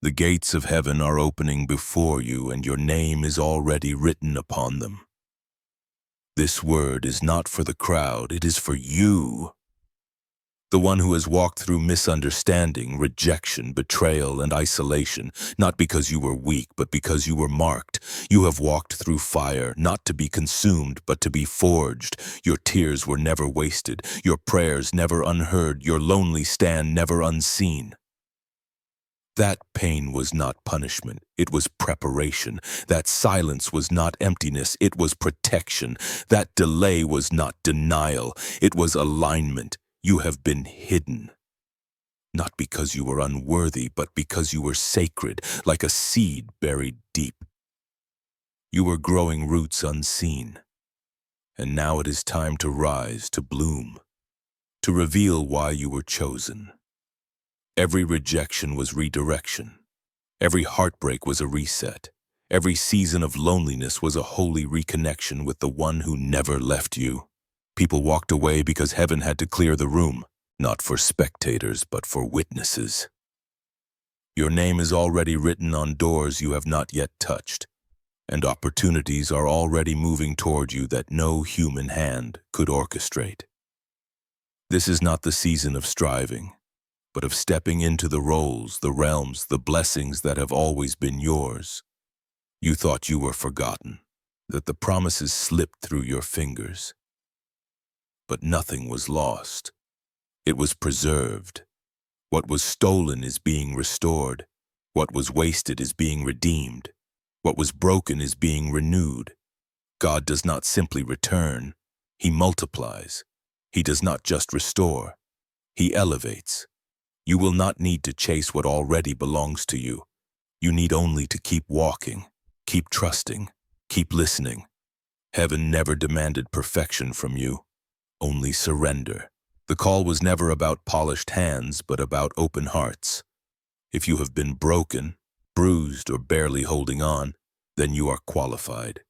The gates of heaven are opening before you, and your name is already written upon them. This word is not for the crowd, it is for you. The one who has walked through misunderstanding, rejection, betrayal, and isolation, not because you were weak, but because you were marked. You have walked through fire, not to be consumed, but to be forged. Your tears were never wasted, your prayers never unheard, your lonely stand never unseen. That pain was not punishment, it was preparation. That silence was not emptiness, it was protection. That delay was not denial, it was alignment. You have been hidden. Not because you were unworthy, but because you were sacred, like a seed buried deep. You were growing roots unseen. And now it is time to rise, to bloom, to reveal why you were chosen. Every rejection was redirection. Every heartbreak was a reset. Every season of loneliness was a holy reconnection with the one who never left you. People walked away because heaven had to clear the room, not for spectators, but for witnesses. Your name is already written on doors you have not yet touched, and opportunities are already moving toward you that no human hand could orchestrate. This is not the season of striving, but of stepping into the roles, the realms, the blessings that have always been yours. You thought you were forgotten, that the promises slipped through your fingers. But nothing was lost. It was preserved. What was stolen is being restored. What was wasted is being redeemed. What was broken is being renewed. God does not simply return. He multiplies. He does not just restore. He elevates. You will not need to chase what already belongs to you. You need only to keep walking, keep trusting, keep listening. Heaven never demanded perfection from you. Only surrender. The call was never about polished hands, but about open hearts. If you have been broken, bruised, or barely holding on, then you are qualified.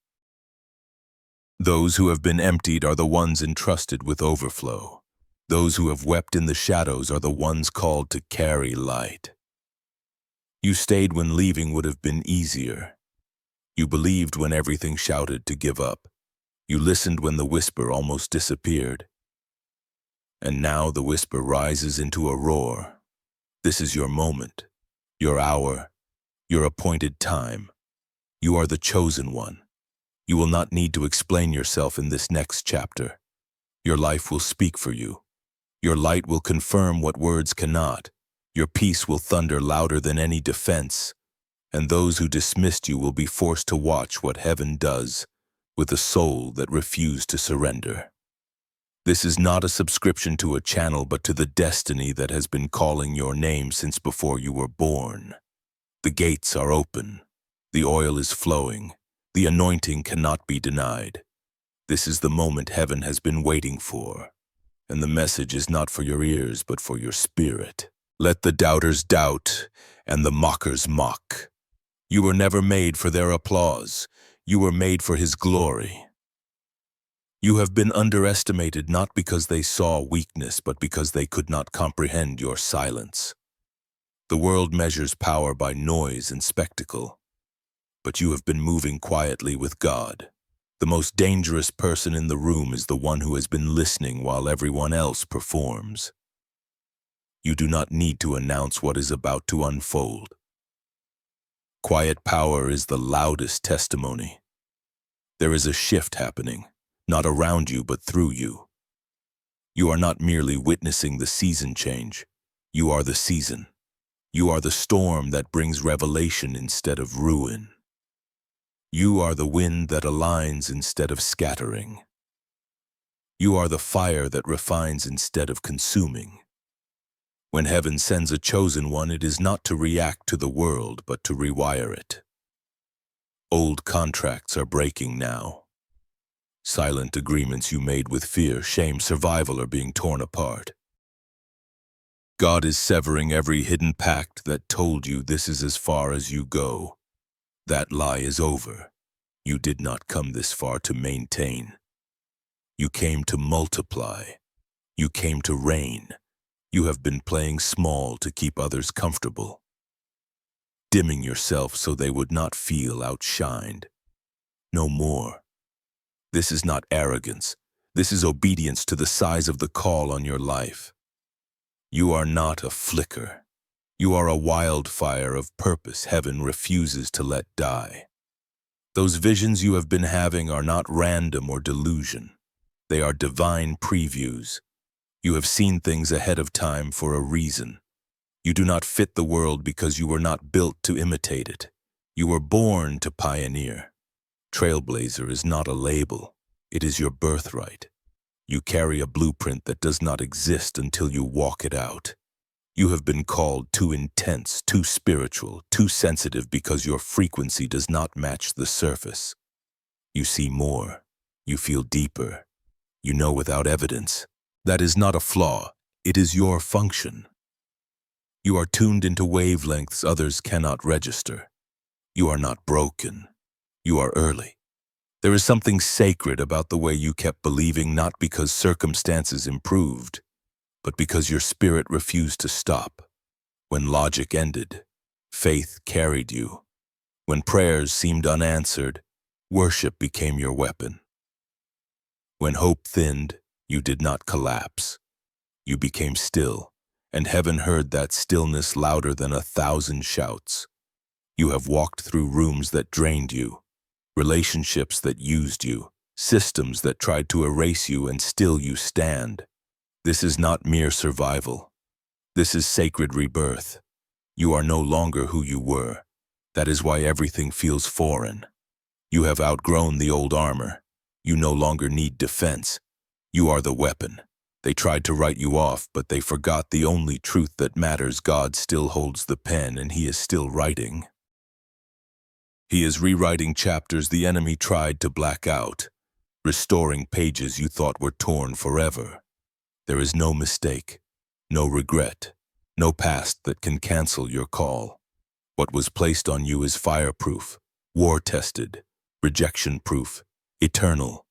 Those who have been emptied are the ones entrusted with overflow. Those who have wept in the shadows are the ones called to carry light. You stayed when leaving would have been easier. You believed when everything shouted to give up. You listened when the whisper almost disappeared. And now the whisper rises into a roar. This is your moment, your hour, your appointed time. You are the chosen one. You will not need to explain yourself in this next chapter. Your life will speak for you. Your light will confirm what words cannot. Your peace will thunder louder than any defense. And those who dismissed you will be forced to watch what heaven does with a soul that refused to surrender. This is not a subscription to a channel, but to the destiny that has been calling your name since before you were born. The gates are open. The oil is flowing. The anointing cannot be denied. This is the moment heaven has been waiting for. And the message is not for your ears, but for your spirit. Let the doubters doubt, and the mockers mock. You were never made for their applause. You were made for His glory. You have been underestimated not because they saw weakness, but because they could not comprehend your silence. The world measures power by noise and spectacle, but you have been moving quietly with God. The most dangerous person in the room is the one who has been listening while everyone else performs. You do not need to announce what is about to unfold. Quiet power is the loudest testimony. There is a shift happening, not around you but through you. You are not merely witnessing the season change. You are the season. You are the storm that brings revelation instead of ruin. You are the wind that aligns instead of scattering. You are the fire that refines instead of consuming. When heaven sends a chosen one, it is not to react to the world, but to rewire it. Old contracts are breaking now. Silent agreements you made with fear, shame, survival are being torn apart. God is severing every hidden pact that told you this is as far as you go. That lie is over. You did not come this far to maintain. You came to multiply. You came to reign. You have been playing small to keep others comfortable. dimming yourself so they would not feel outshined. No more. This is not arrogance. This is obedience to the size of the call on your life. You are not a flicker. You are a wildfire of purpose heaven refuses to let die. Those visions you have been having are not random or delusion. They are divine previews. You have seen things ahead of time for a reason. You do not fit the world because you were not built to imitate it. You were born to pioneer. Trailblazer is not a label. It is your birthright. You carry a blueprint that does not exist until you walk it out. You have been called too intense, too spiritual, too sensitive because your frequency does not match the surface. You see more. You feel deeper. You know without evidence. That is not a flaw. It is your function. You are tuned into wavelengths others cannot register. You are not broken. You are early. There is something sacred about the way you kept believing, not because circumstances improved, but because your spirit refused to stop. When logic ended, faith carried you. When prayers seemed unanswered, worship became your weapon. When hope thinned, you did not collapse. You became still, and heaven heard that stillness louder than 1,000 shouts. You have walked through rooms that drained you, relationships that used you, systems that tried to erase you, and still you stand. This is not mere survival. This is sacred rebirth. You are no longer who you were. That is why everything feels foreign. You have outgrown the old armor. You no longer need defense. You are the weapon. They tried to write you off, but they forgot the only truth that matters. God still holds the pen, and He is still writing. He is rewriting chapters the enemy tried to black out, restoring pages you thought were torn forever. There is no mistake, no regret, no past that can cancel your call. What was placed on you is fireproof, war-tested, rejection-proof, eternal.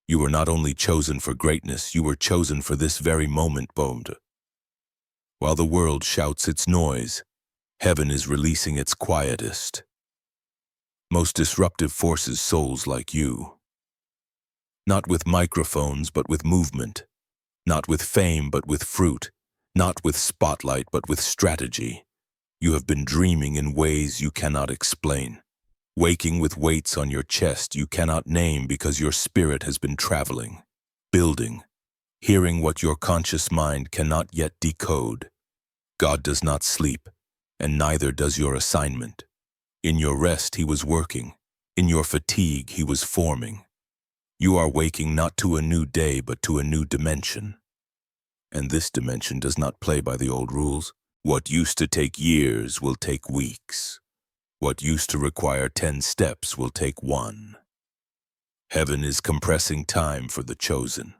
You were not only chosen for greatness, you were chosen for this very moment, Bond. While the world shouts its noise, heaven is releasing its quietest. Most disruptive forces souls like you. Not with microphones, but with movement. Not with fame, but with fruit. Not with spotlight, but with strategy. You have been dreaming in ways you cannot explain. Waking with weights on your chest you cannot name because your spirit has been traveling, building, hearing what your conscious mind cannot yet decode. God does not sleep, and neither does your assignment. In your rest He was working. In your fatigue He was forming. You are waking not to a new day, but to a new dimension. And this dimension does not play by the old rules. What used to take years will take weeks. What used to require 10 steps will take 1. Heaven is compressing time for the chosen,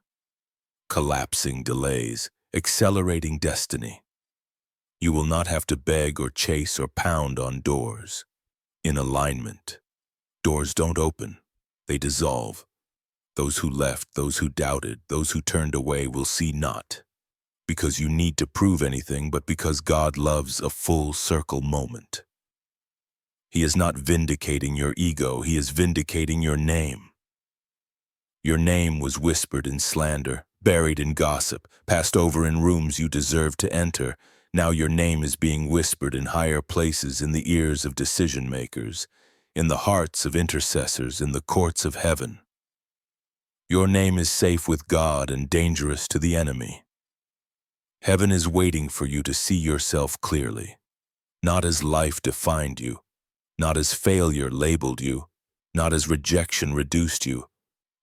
collapsing delays, accelerating destiny. You will not have to beg or chase or pound on doors. In alignment, doors don't open, they dissolve. Those who left, those who doubted, those who turned away will see not. Because you need to prove anything, but because God loves a full circle moment. He is not vindicating your ego, He is vindicating your name. Your name was whispered in slander, buried in gossip, passed over in rooms you deserved to enter. Now your name is being whispered in higher places, in the ears of decision-makers, in the hearts of intercessors, in the courts of heaven. Your name is safe with God and dangerous to the enemy. Heaven is waiting for you to see yourself clearly, not as life defined you, not as failure labeled you, not as rejection reduced you,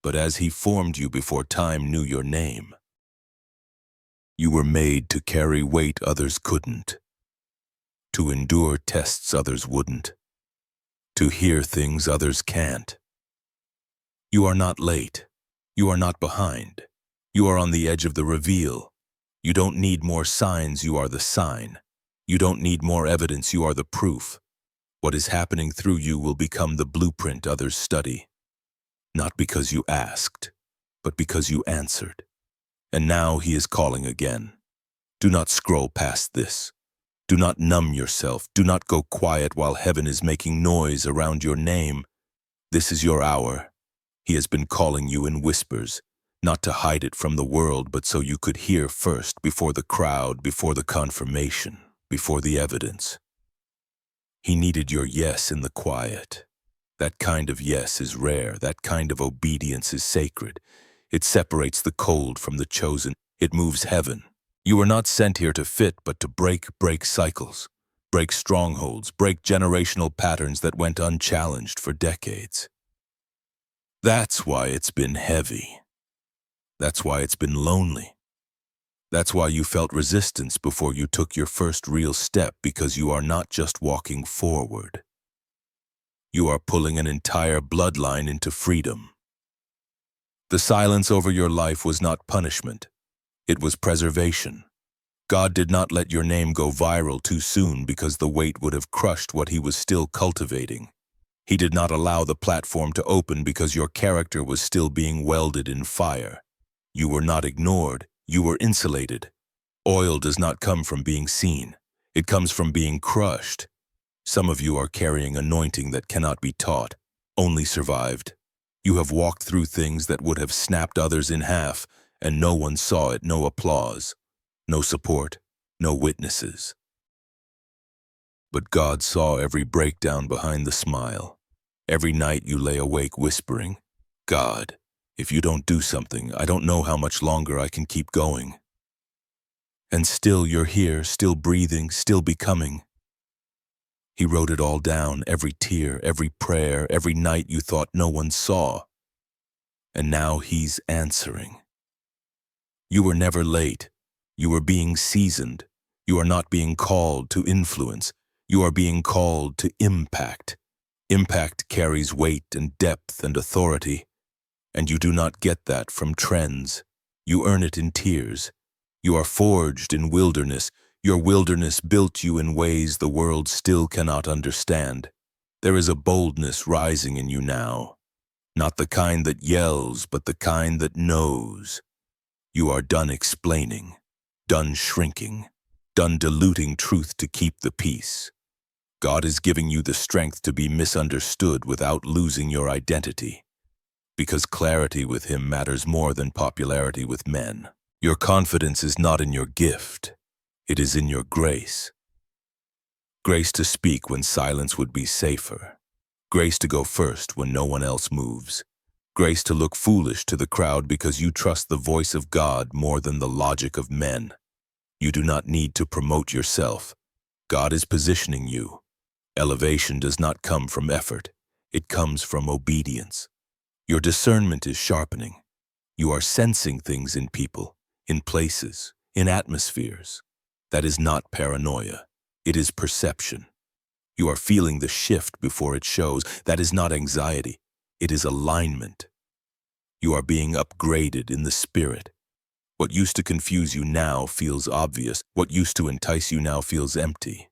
but as He formed you before time knew your name. You were made to carry weight others couldn't, to endure tests others wouldn't, to hear things others can't. You are not late. You are not behind. You are on the edge of the reveal. You don't need more signs, you are the sign. You don't need more evidence, you are the proof. What is happening through you will become the blueprint others study. Not because you asked, but because you answered. And now He is calling again. Do not scroll past this. Do not numb yourself. Do not go quiet while heaven is making noise around your name. This is your hour. He has been calling you in whispers, not to hide it from the world, but so you could hear first, before the crowd, before the confirmation, before the evidence. He needed your yes in the quiet. That kind of yes is rare. That kind of obedience is sacred. It separates the cold from the chosen. It moves heaven. You were not sent here to fit, but to break cycles, break strongholds, break generational patterns that went unchallenged for decades. That's why it's been heavy. That's why it's been lonely. That's why you felt resistance before you took your first real step, because you are not just walking forward. You are pulling an entire bloodline into freedom. The silence over your life was not punishment. It was preservation. God did not let your name go viral too soon because the weight would have crushed what he was still cultivating. He did not allow the platform to open because your character was still being welded in fire. You were not ignored. You were insulated. Oil does not come from being seen. It comes from being crushed. Some of you are carrying anointing that cannot be taught, only survived. You have walked through things that would have snapped others in half, and no one saw it. No applause, no support, no witnesses. But God saw every breakdown behind the smile. Every night you lay awake whispering, God, if you don't do something, I don't know how much longer I can keep going. And still you're here, still breathing, still becoming. He wrote it all down, every tear, every prayer, every night you thought no one saw. And now he's answering. You were never late. You were being seasoned. You are not being called to influence. You are being called to impact. Impact carries weight and depth and authority. And you do not get that from trends. You earn it in tears. You are forged in wilderness. Your wilderness built you in ways the world still cannot understand. There is a boldness rising in you now. Not the kind that yells, but the kind that knows. You are done explaining, done shrinking, done diluting truth to keep the peace. God is giving you the strength to be misunderstood without losing your identity. Because clarity with him matters more than popularity with men. Your confidence is not in your gift. It is in your grace. Grace to speak when silence would be safer. Grace to go first when no one else moves. Grace to look foolish to the crowd because you trust the voice of God more than the logic of men. You do not need to promote yourself. God is positioning you. Elevation does not come from effort. It comes from obedience. Your discernment is sharpening. You are sensing things in people, in places, in atmospheres. That is not paranoia. It is perception. You are feeling the shift before it shows. That is not anxiety. It is alignment. You are being upgraded in the spirit. What used to confuse you now feels obvious. What used to entice you now feels empty.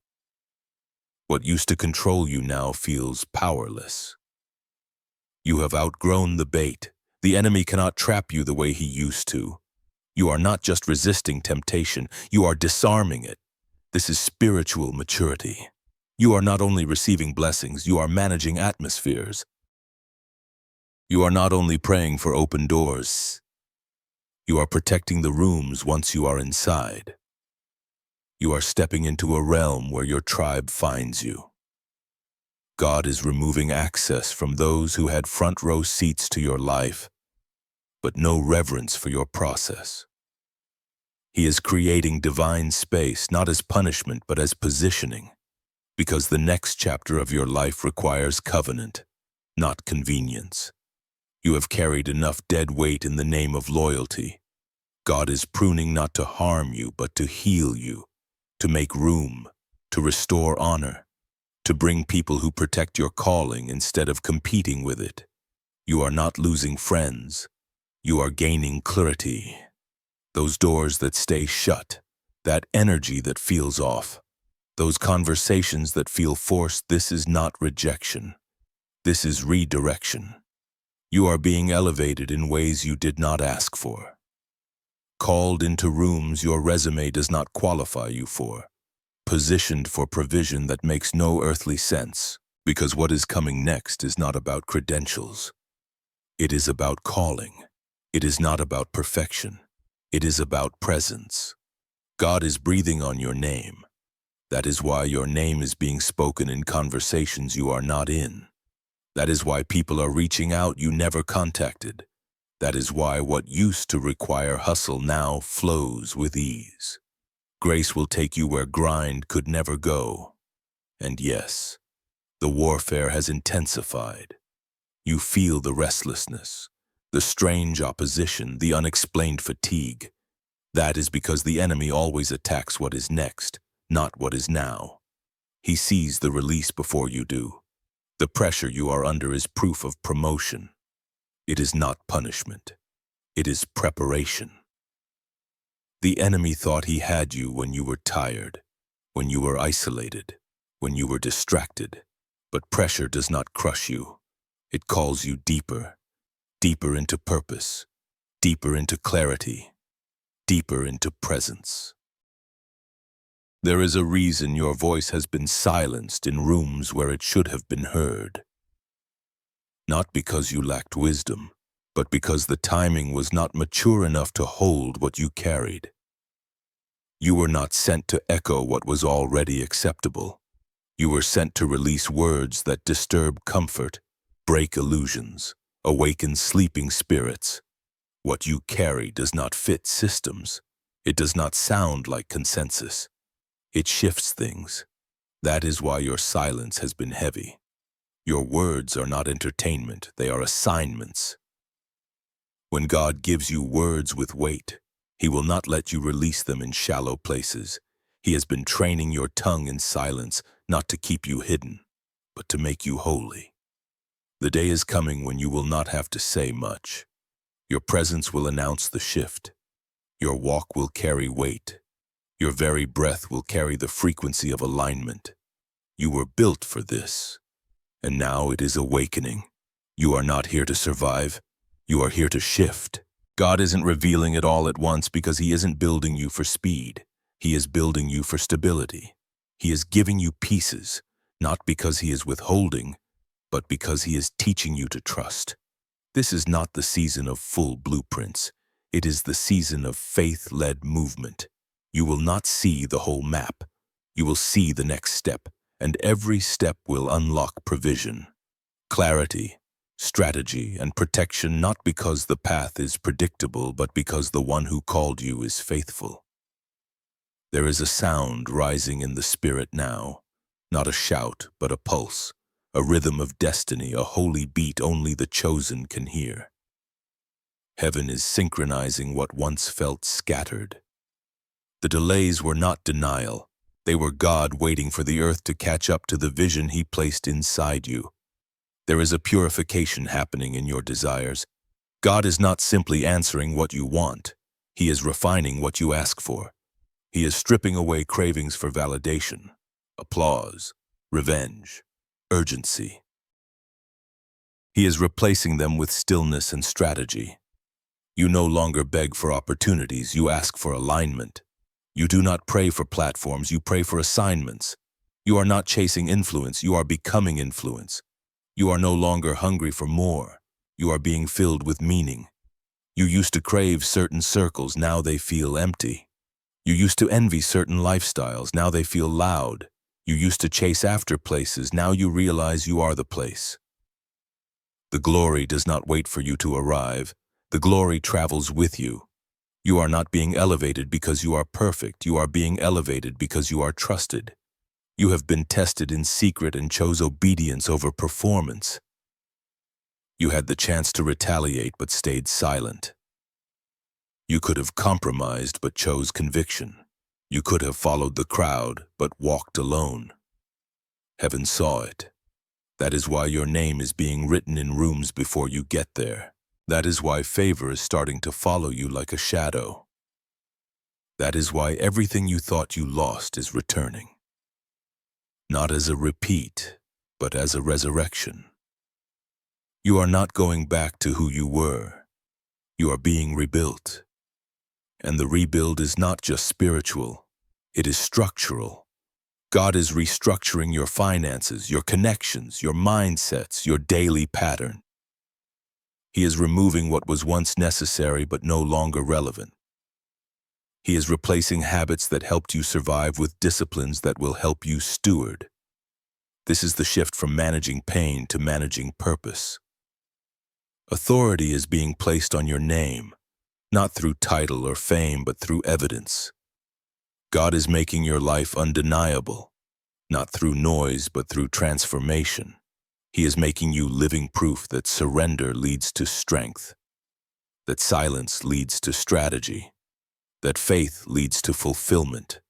What used to control you now feels powerless. You have outgrown the bait. The enemy cannot trap you the way he used to. You are not just resisting temptation, you are disarming it. This is spiritual maturity. You are not only receiving blessings, you are managing atmospheres. You are not only praying for open doors, you are protecting the rooms once you are inside. You are stepping into a realm where your tribe finds you. God is removing access from those who had front row seats to your life, but no reverence for your process. He is creating divine space, not as punishment, but as positioning, because the next chapter of your life requires covenant, not convenience. You have carried enough dead weight in the name of loyalty. God is pruning not to harm you, but to heal you, to make room, to restore honor, to bring people who protect your calling instead of competing with it. You are not losing friends. You are gaining clarity. Those doors that stay shut, that energy that feels off, those conversations that feel forced, this is not rejection. This is redirection. You are being elevated in ways you did not ask for. Called into rooms your resume does not qualify you for. positioned for provision that makes no earthly sense, because what is coming next is not about credentials. It is about calling. It is not about perfection. It is about presence. God is breathing on your name. That is why your name is being spoken in conversations you are not in. That is why people are reaching out you never contacted. That is why what used to require hustle now flows with ease. Grace will take you where grind could never go. And yes, the warfare has intensified. You feel the restlessness, the strange opposition, the unexplained fatigue. That is because the enemy always attacks what is next, not what is now. He sees the release before you do. The pressure you are under is proof of promotion. It is not punishment. It is preparation. The enemy thought he had you when you were tired, when you were isolated, when you were distracted. But pressure does not crush you. It calls you deeper, deeper into purpose, deeper into clarity, deeper into presence. There is a reason your voice has been silenced in rooms where it should have been heard. Not because you lacked wisdom, but because the timing was not mature enough to hold what you carried. You were not sent to echo what was already acceptable. You were sent to release words that disturb comfort, break illusions, awaken sleeping spirits. What you carry does not fit systems. It does not sound like consensus. It shifts things. That is why your silence has been heavy. Your words are not entertainment, they are assignments. When God gives you words with weight, He will not let you release them in shallow places. He has been training your tongue in silence, not to keep you hidden, but to make you holy. The day is coming when you will not have to say much. Your presence will announce the shift. Your walk will carry weight. Your very breath will carry the frequency of alignment. You were built for this. And now it is awakening. You are not here to survive. You are here to shift. God isn't revealing it all at once because He isn't building you for speed. He is building you for stability. He is giving you pieces, not because He is withholding, but because He is teaching you to trust. This is not the season of full blueprints. It is the season of faith-led movement. You will not see the whole map. You will see the next step, and every step will unlock provision, clarity, strategy, and protection, not because the path is predictable, but because the one who called you is faithful. There is a sound rising in the spirit now, not a shout, but a pulse, a rhythm of destiny, a holy beat only the chosen can hear. Heaven is synchronizing what once felt scattered. The delays were not denial. They were God waiting for the earth to catch up to the vision He placed inside you. There is a purification happening in your desires. God is not simply answering what you want. He is refining what you ask for. He is stripping away cravings for validation, applause, revenge, urgency. He is replacing them with stillness and strategy. You no longer beg for opportunities, you ask for alignment. You do not pray for platforms, you pray for assignments. You are not chasing influence, you are becoming influence. You are no longer hungry for more, you are being filled with meaning. You used to crave certain circles, now they feel empty. You used to envy certain lifestyles, now they feel loud. You used to chase after places, now you realize you are the place. The glory does not wait for you to arrive. The glory travels with you. You are not being elevated because you are perfect. You are being elevated because you are trusted. You have been tested in secret and chose obedience over performance. You had the chance to retaliate but stayed silent. You could have compromised but chose conviction. You could have followed the crowd but walked alone. Heaven saw it. That is why your name is being written in rooms before you get there. That is why favor is starting to follow you like a shadow. That is why everything you thought you lost is returning. Not as a repeat, but as a resurrection. You are not going back to who you were. You are being rebuilt. And the rebuild is not just spiritual, it is structural. God is restructuring your finances, your connections, your mindsets, your daily pattern. He is removing what was once necessary but no longer relevant. He is replacing habits that helped you survive with disciplines that will help you steward. This is the shift from managing pain to managing purpose. Authority is being placed on your name, not through title or fame, but through evidence. God is making your life undeniable, not through noise, but through transformation. He is making you living proof that surrender leads to strength, that silence leads to strategy, that faith leads to fulfillment.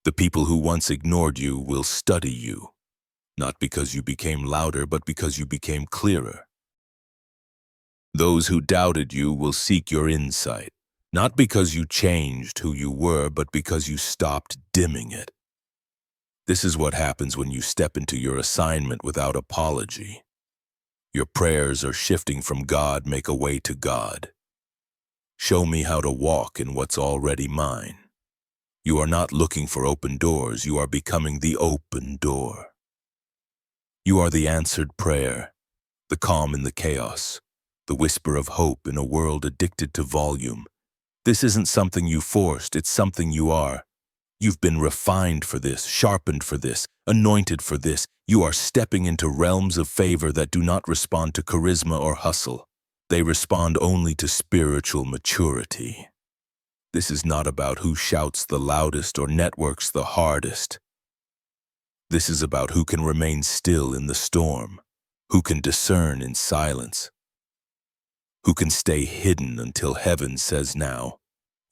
The people who once ignored you will study you, not because you became louder, but because you became clearer. Those who doubted you will seek your insight, not because you changed who you were, but because you stopped dimming it. This is what happens when you step into your assignment without apology. Your prayers are shifting from God, make a way to God. Show me how to walk in what's already mine. You are not looking for open doors, you are becoming the open door. You are the answered prayer, the calm in the chaos, the whisper of hope in a world addicted to volume. This isn't something you forced, it's something you are. You've been refined for this, sharpened for this, anointed for this. You are stepping into realms of favor that do not respond to charisma or hustle. They respond only to spiritual maturity. This is not about who shouts the loudest or networks the hardest. This is about who can remain still in the storm, who can discern in silence, who can stay hidden until heaven says now.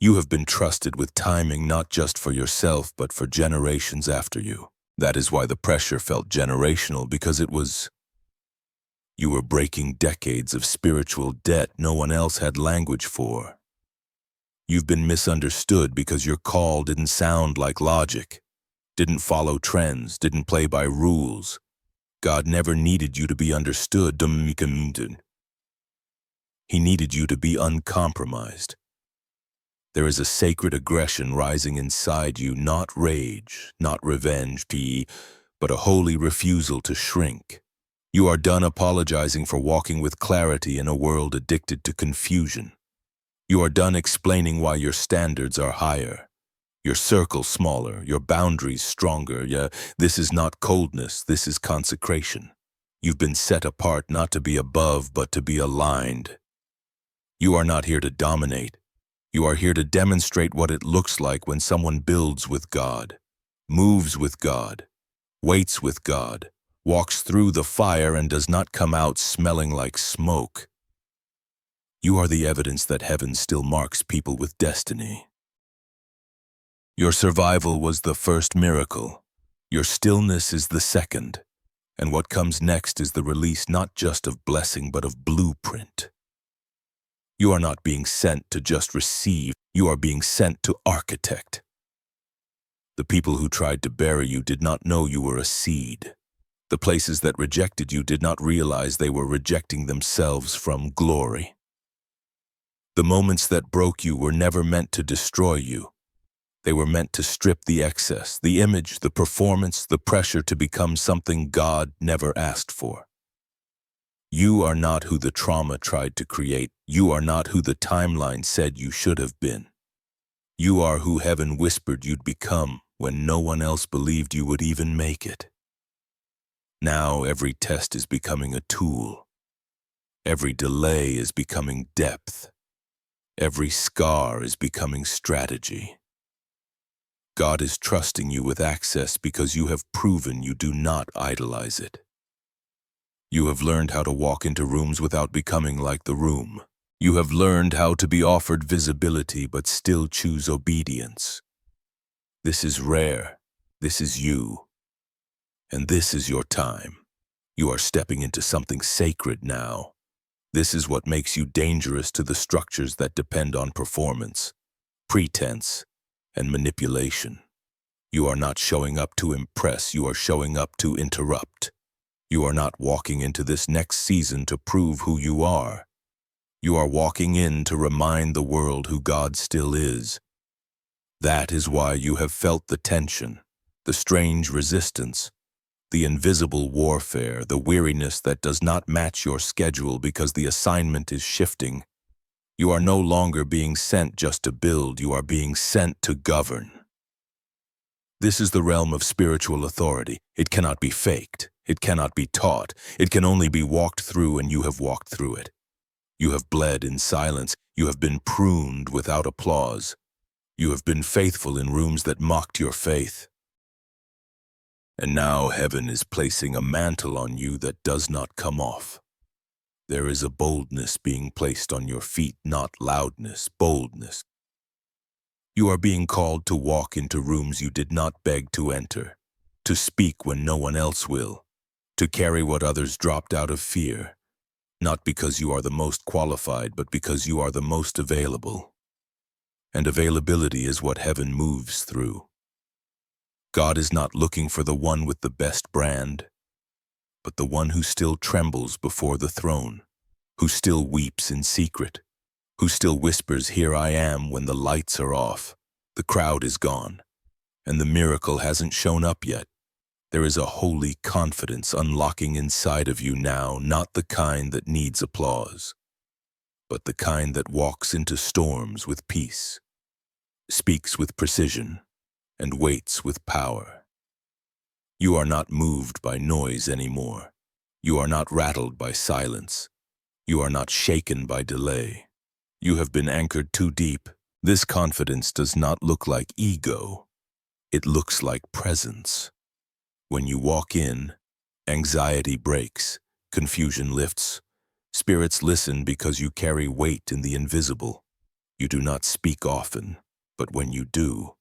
You have been trusted with timing not just for yourself, but for generations after you. That is why the pressure felt generational, because you were breaking decades of spiritual debt no one else had language for. You've been misunderstood because your call didn't sound like logic, didn't follow trends, didn't play by rules. God never needed you to be understood. He needed you to be uncompromised. There is a sacred aggression rising inside you, not rage, not revenge, but a holy refusal to shrink. You are done apologizing for walking with clarity in a world addicted to confusion. You are done explaining why your standards are higher, your circle smaller, your boundaries stronger. This is not coldness, this is consecration. You've been set apart not to be above, but to be aligned. You are not here to dominate. You are here to demonstrate what it looks like when someone builds with God, moves with God, waits with God, walks through the fire and does not come out smelling like smoke. You are the evidence that heaven still marks people with destiny. Your survival was the first miracle. Your stillness is the second. And what comes next is the release not just of blessing, but of blueprint. You are not being sent to just receive, you are being sent to architect. The people who tried to bury you did not know you were a seed. The places that rejected you did not realize they were rejecting themselves from glory. The moments that broke you were never meant to destroy you. They were meant to strip the excess, the image, the performance, the pressure to become something God never asked for. You are not who the trauma tried to create. You are not who the timeline said you should have been. You are who heaven whispered you'd become when no one else believed you would even make it. Now every test is becoming a tool. Every delay is becoming depth. Every scar is becoming strategy. God is trusting you with access because you have proven you do not idolize it. You have learned how to walk into rooms without becoming like the room. You have learned how to be offered visibility but still choose obedience. This is rare. This is you. And this is your time. You are stepping into something sacred now. This is what makes you dangerous to the structures that depend on performance, pretense, and manipulation. You are not showing up to impress, you are showing up to interrupt. You are not walking into this next season to prove who you are. You are walking in to remind the world who God still is. That is why you have felt the tension. the strange resistance, the invisible warfare, the weariness that does not match your schedule because the assignment is shifting. You are no longer being sent just to build, you are being sent to govern. This is the realm of spiritual authority. It cannot be faked. It cannot be taught. It can only be walked through, and you have walked through it. You have bled in silence. You have been pruned without applause. You have been faithful in rooms that mocked your faith. And now heaven is placing a mantle on you that does not come off. There is a boldness being placed on your feet, not loudness, boldness. You are being called to walk into rooms you did not beg to enter, to speak when no one else will, to carry what others dropped out of fear, not because you are the most qualified, but because you are the most available. And availability is what heaven moves through. God is not looking for the one with the best brand, but the one who still trembles before the throne, who still weeps in secret, who still whispers, "Here I am," when the lights are off, the crowd is gone, and the miracle hasn't shown up yet. There is a holy confidence unlocking inside of you now, not the kind that needs applause, but the kind that walks into storms with peace, speaks with precision, and waits with power. You are not moved by noise anymore. You are not rattled by silence. You are not shaken by delay. You have been anchored too deep. This confidence does not look like ego. It looks like presence. When you walk in, anxiety breaks, confusion lifts. Spirits listen because you carry weight in the invisible. You do not speak often, but when you do,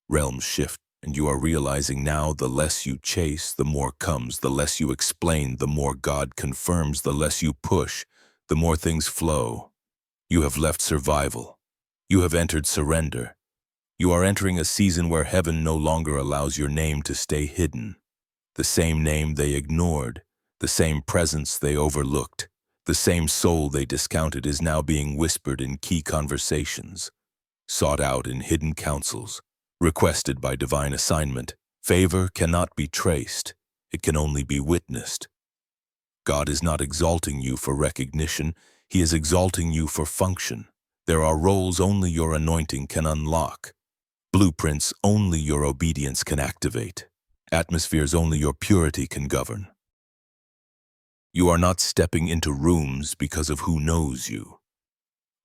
realms shift, and you are realizing now the less you chase, the more comes. The less you explain, the more God confirms. The less you push, the more things flow. You have left survival. You have entered surrender. You are entering a season where heaven no longer allows your name to stay hidden. The same name they ignored, the same presence they overlooked, the same soul they discounted is now being whispered in key conversations, sought out in hidden councils, requested by divine assignment. Favor cannot be traced. It can only be witnessed. God is not exalting you for recognition. He is exalting you for function. There are roles only your anointing can unlock, blueprints only your obedience can activate, atmospheres only your purity can govern. You are not stepping into rooms because of who knows you.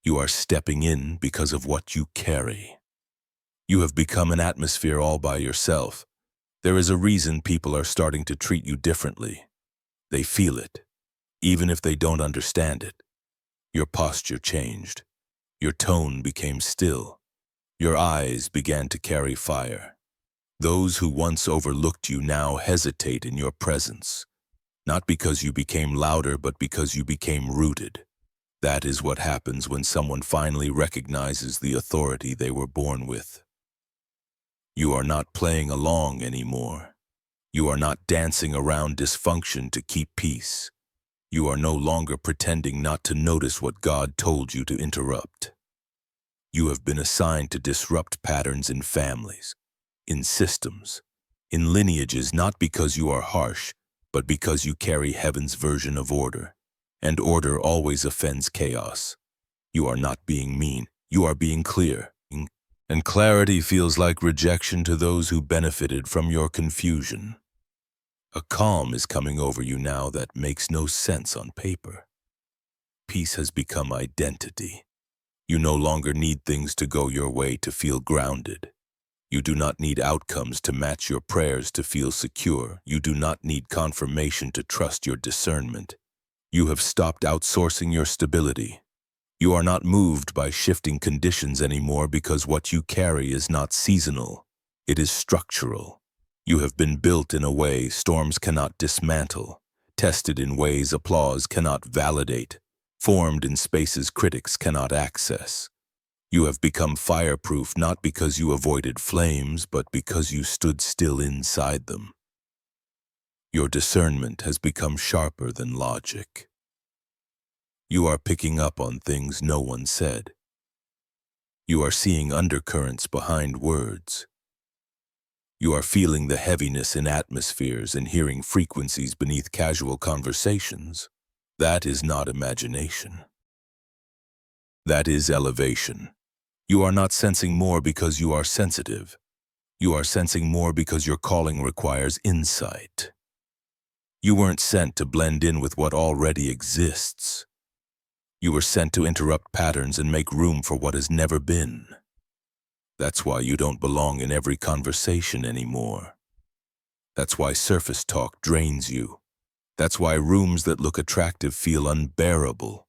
You are stepping in because of what you carry. You have become an atmosphere all by yourself. There is a reason people are starting to treat you differently. They feel it, even if they don't understand it. Your posture changed. Your tone became still. Your eyes began to carry fire. Those who once overlooked you now hesitate in your presence, not because you became louder, but because you became rooted. That is what happens when someone finally recognizes the authority they were born with. You are not playing along anymore. You are not dancing around dysfunction to keep peace. You are no longer pretending not to notice what God told you to interrupt. You have been assigned to disrupt patterns in families, in systems, in lineages, not because you are harsh, but because you carry heaven's version of order. And order always offends chaos. You are not being mean. You are being clear. And clarity feels like rejection to those who benefited from your confusion. A calm is coming over you now that makes no sense on paper. Peace has become identity. You no longer need things to go your way to feel grounded. You do not need outcomes to match your prayers to feel secure. You do not need confirmation to trust your discernment. You have stopped outsourcing your stability. You are not moved by shifting conditions anymore because what you carry is not seasonal. It is structural. You have been built in a way storms cannot dismantle, tested in ways applause cannot validate, formed in spaces critics cannot access. You have become fireproof not because you avoided flames, but because you stood still inside them. Your discernment has become sharper than logic. You are picking up on things no one said. You are seeing undercurrents behind words. You are feeling the heaviness in atmospheres and hearing frequencies beneath casual conversations. That is not imagination. That is elevation. You are not sensing more because you are sensitive. You are sensing more because your calling requires insight. You weren't sent to blend in with what already exists. You were sent to interrupt patterns and make room for what has never been. That's why you don't belong in every conversation anymore. That's why surface talk drains you. That's why rooms that look attractive feel unbearable.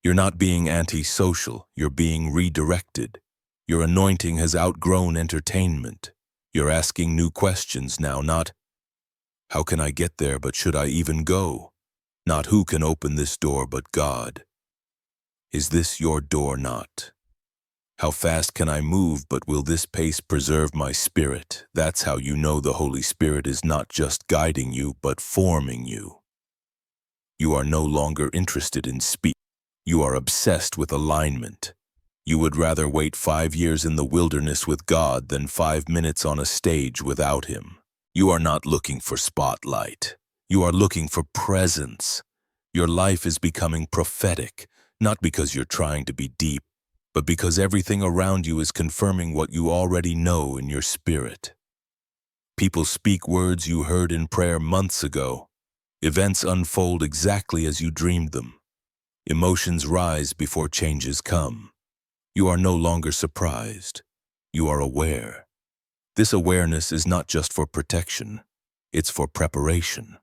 You're not being antisocial, you're being redirected. Your anointing has outgrown entertainment. You're asking new questions now, not, how can I get there, but should I even go? Not who can open this door but God. Is this your door not? How fast can I move, but will this pace preserve my spirit? That's how you know the Holy Spirit is not just guiding you, but forming you. You are no longer interested in speed. You are obsessed with alignment. You would rather wait 5 years in the wilderness with God than 5 minutes on a stage without Him. You are not looking for spotlight. You are looking for presence. Your life is becoming prophetic, not because you're trying to be deep, but because everything around you is confirming what you already know in your spirit. People speak words you heard in prayer months ago. Events unfold exactly as you dreamed them. Emotions rise before changes come. You are no longer surprised. You are aware. This awareness is not just for protection. It's for preparation.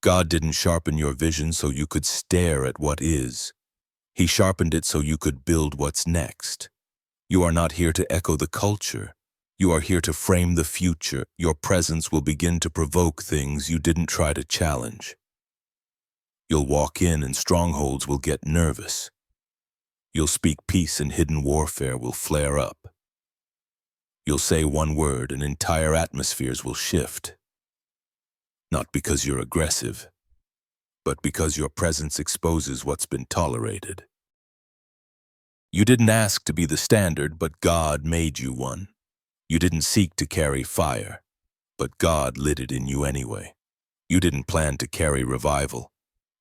God didn't sharpen your vision so you could stare at what is. He sharpened it so you could build what's next. You are not here to echo the culture. You are here to frame the future. Your presence will begin to provoke things you didn't try to challenge. You'll walk in and strongholds will get nervous. You'll speak peace and hidden warfare will flare up. You'll say one word and entire atmospheres will shift. Not because you're aggressive, but because your presence exposes what's been tolerated. You didn't ask to be the standard, but God made you one. You didn't seek to carry fire, but God lit it in you anyway. You didn't plan to carry revival,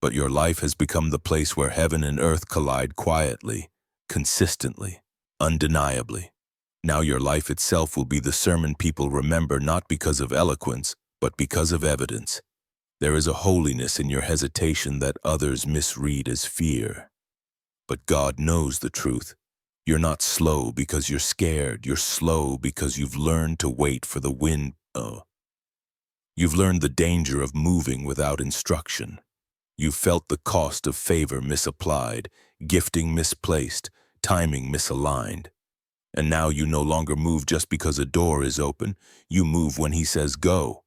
but your life has become the place where heaven and earth collide quietly, consistently, undeniably. Now your life itself will be the sermon people remember not because of eloquence, but because of evidence. There is a holiness in your hesitation that others misread as fear. But God knows the truth. You're not slow because you're scared. You're slow because you've learned to wait for the wind. You've learned the danger of moving without instruction. You've felt the cost of favor misapplied, gifting misplaced, timing misaligned. And now you no longer move just because a door is open. You move when He says go.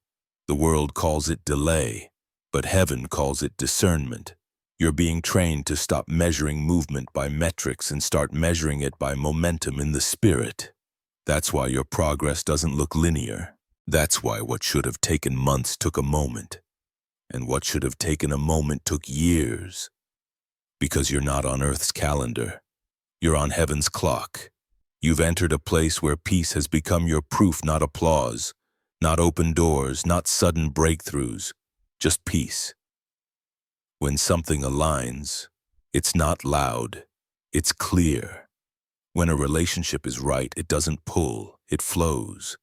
The world calls it delay, but heaven calls it discernment. You're being trained to stop measuring movement by metrics and start measuring it by momentum in the spirit. That's why your progress doesn't look linear. That's why what should have taken months took a moment. And what should have taken a moment took years. Because you're not on Earth's calendar. You're on heaven's clock. You've entered a place where peace has become your proof, not applause, not open doors, not sudden breakthroughs, just peace. When something aligns, it's not loud, it's clear. When a relationship is right, it doesn't pull, it flows.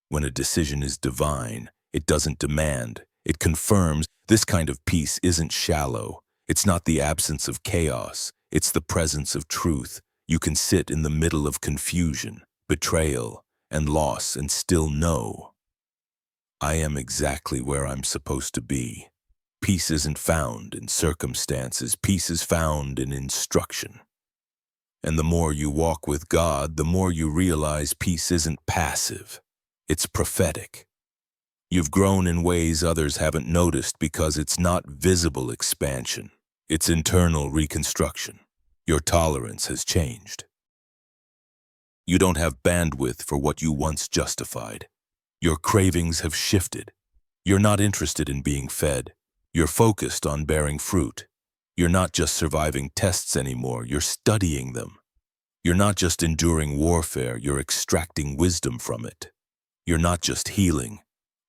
When a decision is divine, it doesn't demand, it confirms. This kind of peace isn't shallow. It's not the absence of chaos, it's the presence of truth. You can sit in the middle of confusion, betrayal, and loss and still know, I am exactly where I'm supposed to be. Peace isn't found in circumstances, peace is found in instruction. And the more you walk with God, the more you realize peace isn't passive, it's prophetic. You've grown in ways others haven't noticed because it's not visible expansion, it's internal reconstruction. Your tolerance has changed. You don't have bandwidth for what you once justified. Your cravings have shifted. You're not interested in being fed. You're focused on bearing fruit. You're not just surviving tests anymore, you're studying them. You're not just enduring warfare, you're extracting wisdom from it. You're not just healing,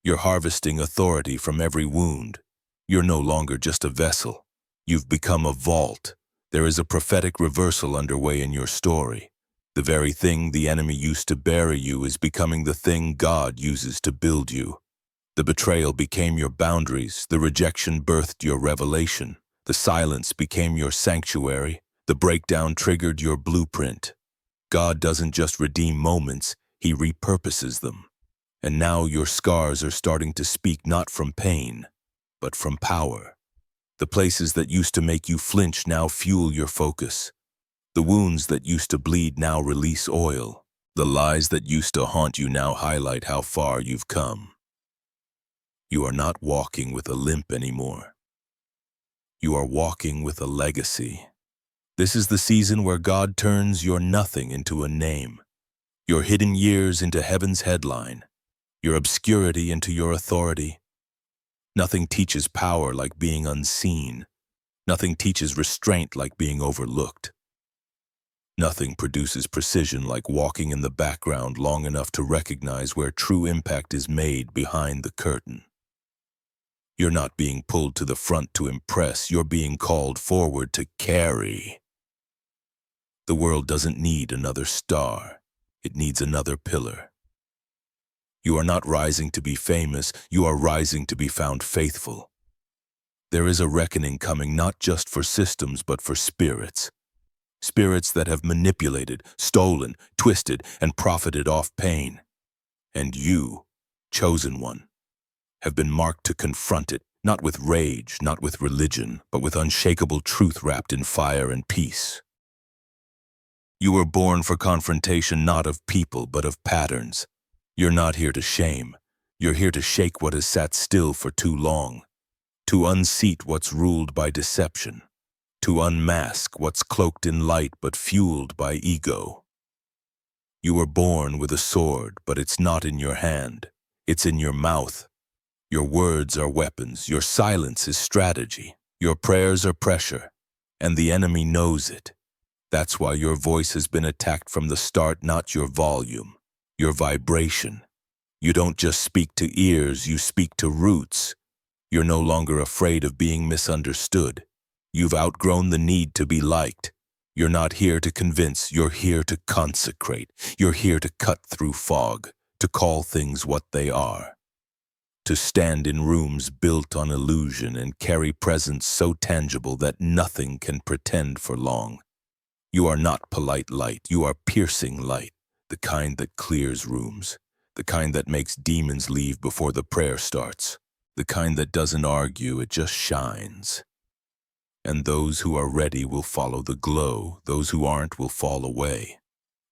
You're harvesting authority from every wound. You're no longer just a vessel. You've become a vault. There is a prophetic reversal underway in your story. The very thing the enemy used to bury you is becoming the thing God uses to build you. The betrayal became your boundaries. The rejection birthed your revelation. The silence became your sanctuary. The breakdown triggered your blueprint. God doesn't just redeem moments, He repurposes them. And now your scars are starting to speak not from pain, but from power. The places that used to make you flinch now fuel your focus. The wounds that used to bleed now release oil. The lies that used to haunt you now highlight how far you've come. You are not walking with a limp anymore. You are walking with a legacy. This is the season where God turns your nothing into a name, your hidden years into heaven's headline, your obscurity into your authority. Nothing teaches power like being unseen. Nothing teaches restraint like being overlooked. Nothing produces precision like walking in the background long enough to recognize where true impact is made behind the curtain. You're not being pulled to the front to impress, you're being called forward to carry. The world doesn't need another star, it needs another pillar. You are not rising to be famous, you are rising to be found faithful. There is a reckoning coming not just for systems but for spirits. Spirits that have manipulated, stolen, twisted, and profited off pain. And you, chosen one, have been marked to confront it, not with rage, not with religion, but with unshakable truth wrapped in fire and peace. You were born for confrontation not of people, but of patterns. You're not here to shame. You're here to shake what has sat still for too long, to unseat what's ruled by deception, to unmask what's cloaked in light but fueled by ego. You were born with a sword, but it's not in your hand. It's in your mouth. Your words are weapons. Your silence is strategy. Your prayers are pressure, and the enemy knows it. That's why your voice has been attacked from the start, not your volume, your vibration. You don't just speak to ears, you speak to roots. You're no longer afraid of being misunderstood. You've outgrown the need to be liked. You're not here to convince, you're here to consecrate. You're here to cut through fog, to call things what they are. To stand in rooms built on illusion and carry presence so tangible that nothing can pretend for long. You are not polite light, you are piercing light, the kind that clears rooms, the kind that makes demons leave before the prayer starts, the kind that doesn't argue, it just shines. And those who are ready will follow the glow, those who aren't will fall away.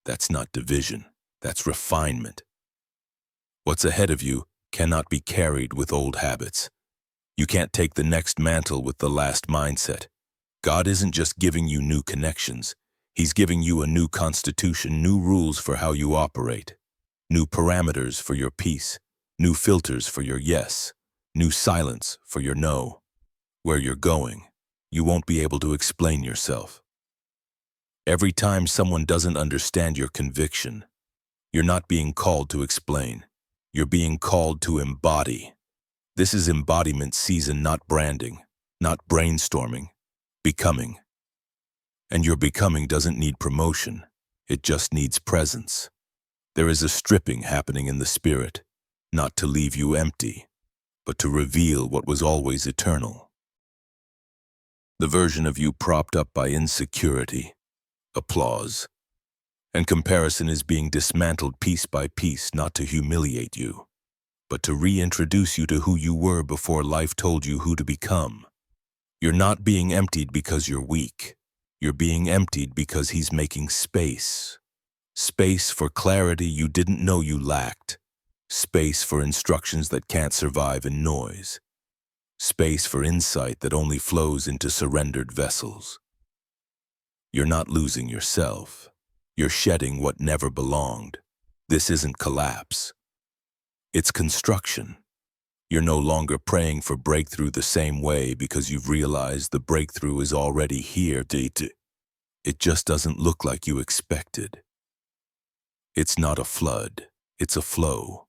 That's not division, that's refinement. What's ahead of you cannot be carried with old habits. You can't take the next mantle with the last mindset. God isn't just giving you new connections. He's giving you a new constitution, new rules for how you operate, new parameters for your peace, new filters for your yes, new silence for your no. Where you're going, you won't be able to explain yourself. Every time someone doesn't understand your conviction, you're not being called to explain. You're being called to embody. This is embodiment season, not branding, not brainstorming, becoming. And your becoming doesn't need promotion, it just needs presence. There is a stripping happening in the spirit, not to leave you empty, but to reveal what was always eternal. The version of you propped up by insecurity, applause, and comparison is being dismantled piece by piece, not to humiliate you, but to reintroduce you to who you were before life told you who to become. You're not being emptied because you're weak. You're being emptied because He's making space. Space for clarity you didn't know you lacked. Space for instructions that can't survive in noise. Space for insight that only flows into surrendered vessels. You're not losing yourself. You're shedding what never belonged. This isn't collapse. It's construction. You're no longer praying for breakthrough the same way because you've realized the breakthrough is already here. It just doesn't look like you expected. It's not a flood, it's a flow.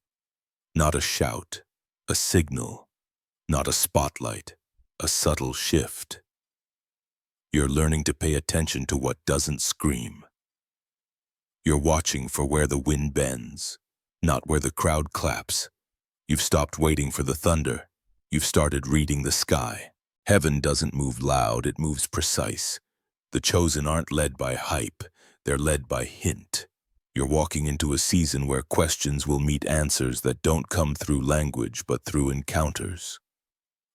Not a shout, A signal, not a spotlight, a subtle shift. You're learning to pay attention to what doesn't scream. You're watching for where the wind bends, not where the crowd claps. You've stopped waiting for the thunder. You've started reading the sky. Heaven doesn't move loud, it moves precise. The chosen aren't led by hype, they're led by hint. You're walking into a season where questions will meet answers that don't come through language but through encounters.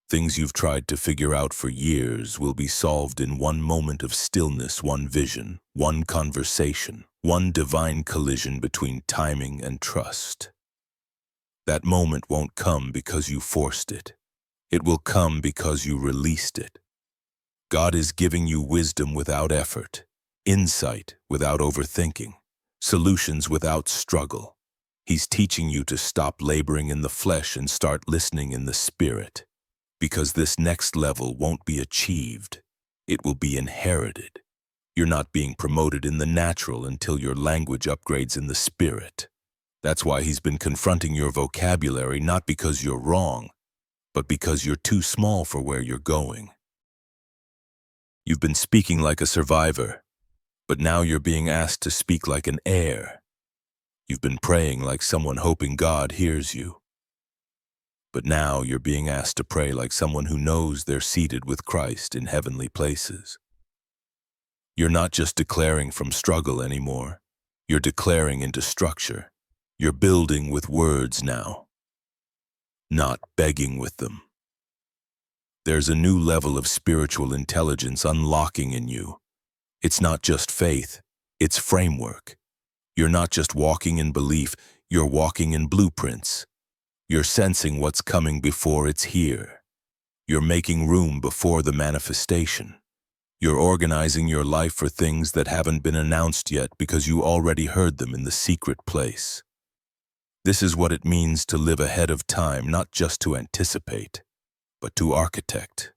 Things you've tried to figure out for years will be solved in one moment of stillness, one vision, one conversation, one divine collision between timing and trust. That moment won't come because you forced it. It will come because you released it. God is giving you wisdom without effort, insight without overthinking, solutions without struggle. He's teaching you to stop laboring in the flesh and start listening in the spirit. Because this next level won't be achieved, it will be inherited. You're not being promoted in the natural until your language upgrades in the spirit. That's why he's been confronting your vocabulary, not because you're wrong, but because you're too small for where you're going. You've been speaking like a survivor, but now you're being asked to speak like an heir. You've been praying like someone hoping God hears you. But now you're being asked to pray like someone who knows they're seated with Christ in heavenly places. You're not just declaring from struggle anymore. You're declaring into structure. You're building with words now, not begging with them. There's a new level of spiritual intelligence unlocking in you. It's not just faith, it's framework. You're not just walking in belief, you're walking in blueprints. You're sensing what's coming before it's here. You're making room before the manifestation. You're organizing your life for things that haven't been announced yet because you already heard them in the secret place. This is what it means to live ahead of time, not just to anticipate, but to architect.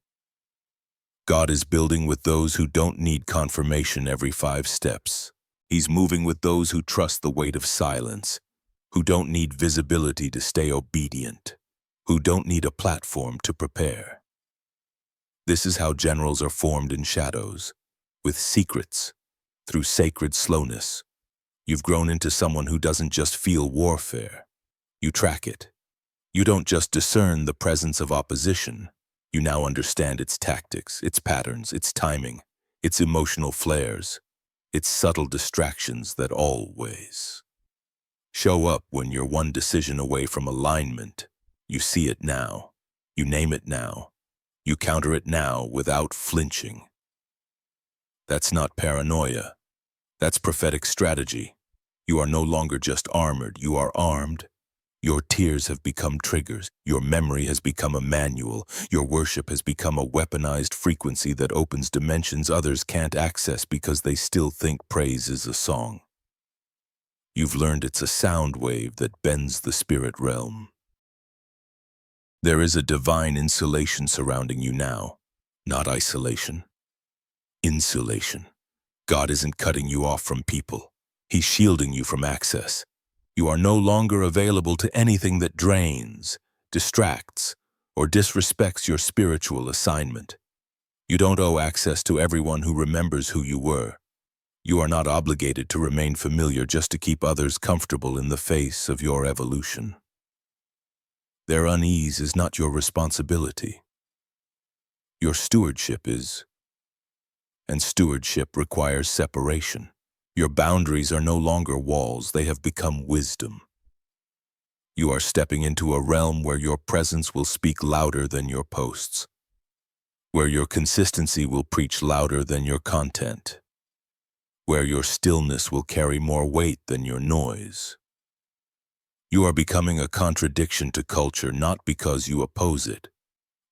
God is building with those who don't need confirmation every 5 steps. He's moving with those who trust the weight of silence, who don't need visibility to stay obedient, who don't need a platform to prepare. This is how generals are formed in shadows, with secrets, through sacred slowness. You've grown into someone who doesn't just feel warfare. You track it. You don't just discern the presence of opposition. You now understand its tactics, its patterns, its timing, its emotional flares, its subtle distractions that always show up when you're one decision away from alignment. You see it now. You name it now. You counter it now without flinching. That's not paranoia. That's prophetic strategy. You are no longer just armored, you are armed. Your tears have become triggers. Your memory has become a manual. Your worship has become a weaponized frequency that opens dimensions others can't access because they still think praise is a song. You've learned it's a sound wave that bends the spirit realm. There is a divine insulation surrounding you now, not isolation. Insulation. God isn't cutting you off from people. He's shielding you from access. You are no longer available to anything that drains, distracts, or disrespects your spiritual assignment. You don't owe access to everyone who remembers who you were. You are not obligated to remain familiar just to keep others comfortable in the face of your evolution. Their unease is not your responsibility. Your stewardship is. And stewardship requires separation. Your boundaries are no longer walls, they have become wisdom. You are stepping into a realm where your presence will speak louder than your posts, where your consistency will preach louder than your content, where your stillness will carry more weight than your noise. You are becoming a contradiction to culture not because you oppose it,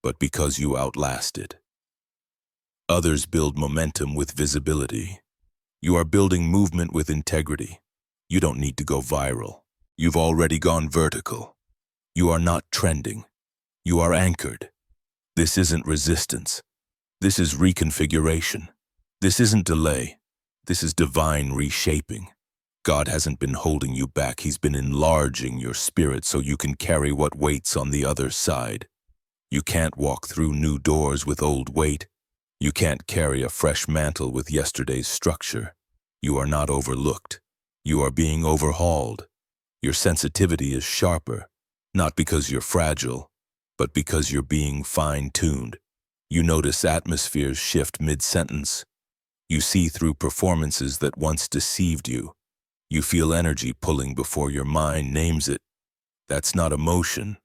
but because you outlast it. Others build momentum with visibility. You are building movement with integrity. You don't need to go viral. You've already gone vertical. You are not trending. You are anchored. This isn't resistance. This is reconfiguration. This isn't delay. This is divine reshaping. God hasn't been holding you back. He's been enlarging your spirit so you can carry what waits on the other side. You can't walk through new doors with old weight. You can't carry a fresh mantle with yesterday's structure. You are not overlooked. You are being overhauled. Your sensitivity is sharper, not because you're fragile, but because you're being fine-tuned. You notice atmospheres shift mid-sentence. You see through performances that once deceived you. You feel energy pulling before your mind names it. That's not emotion.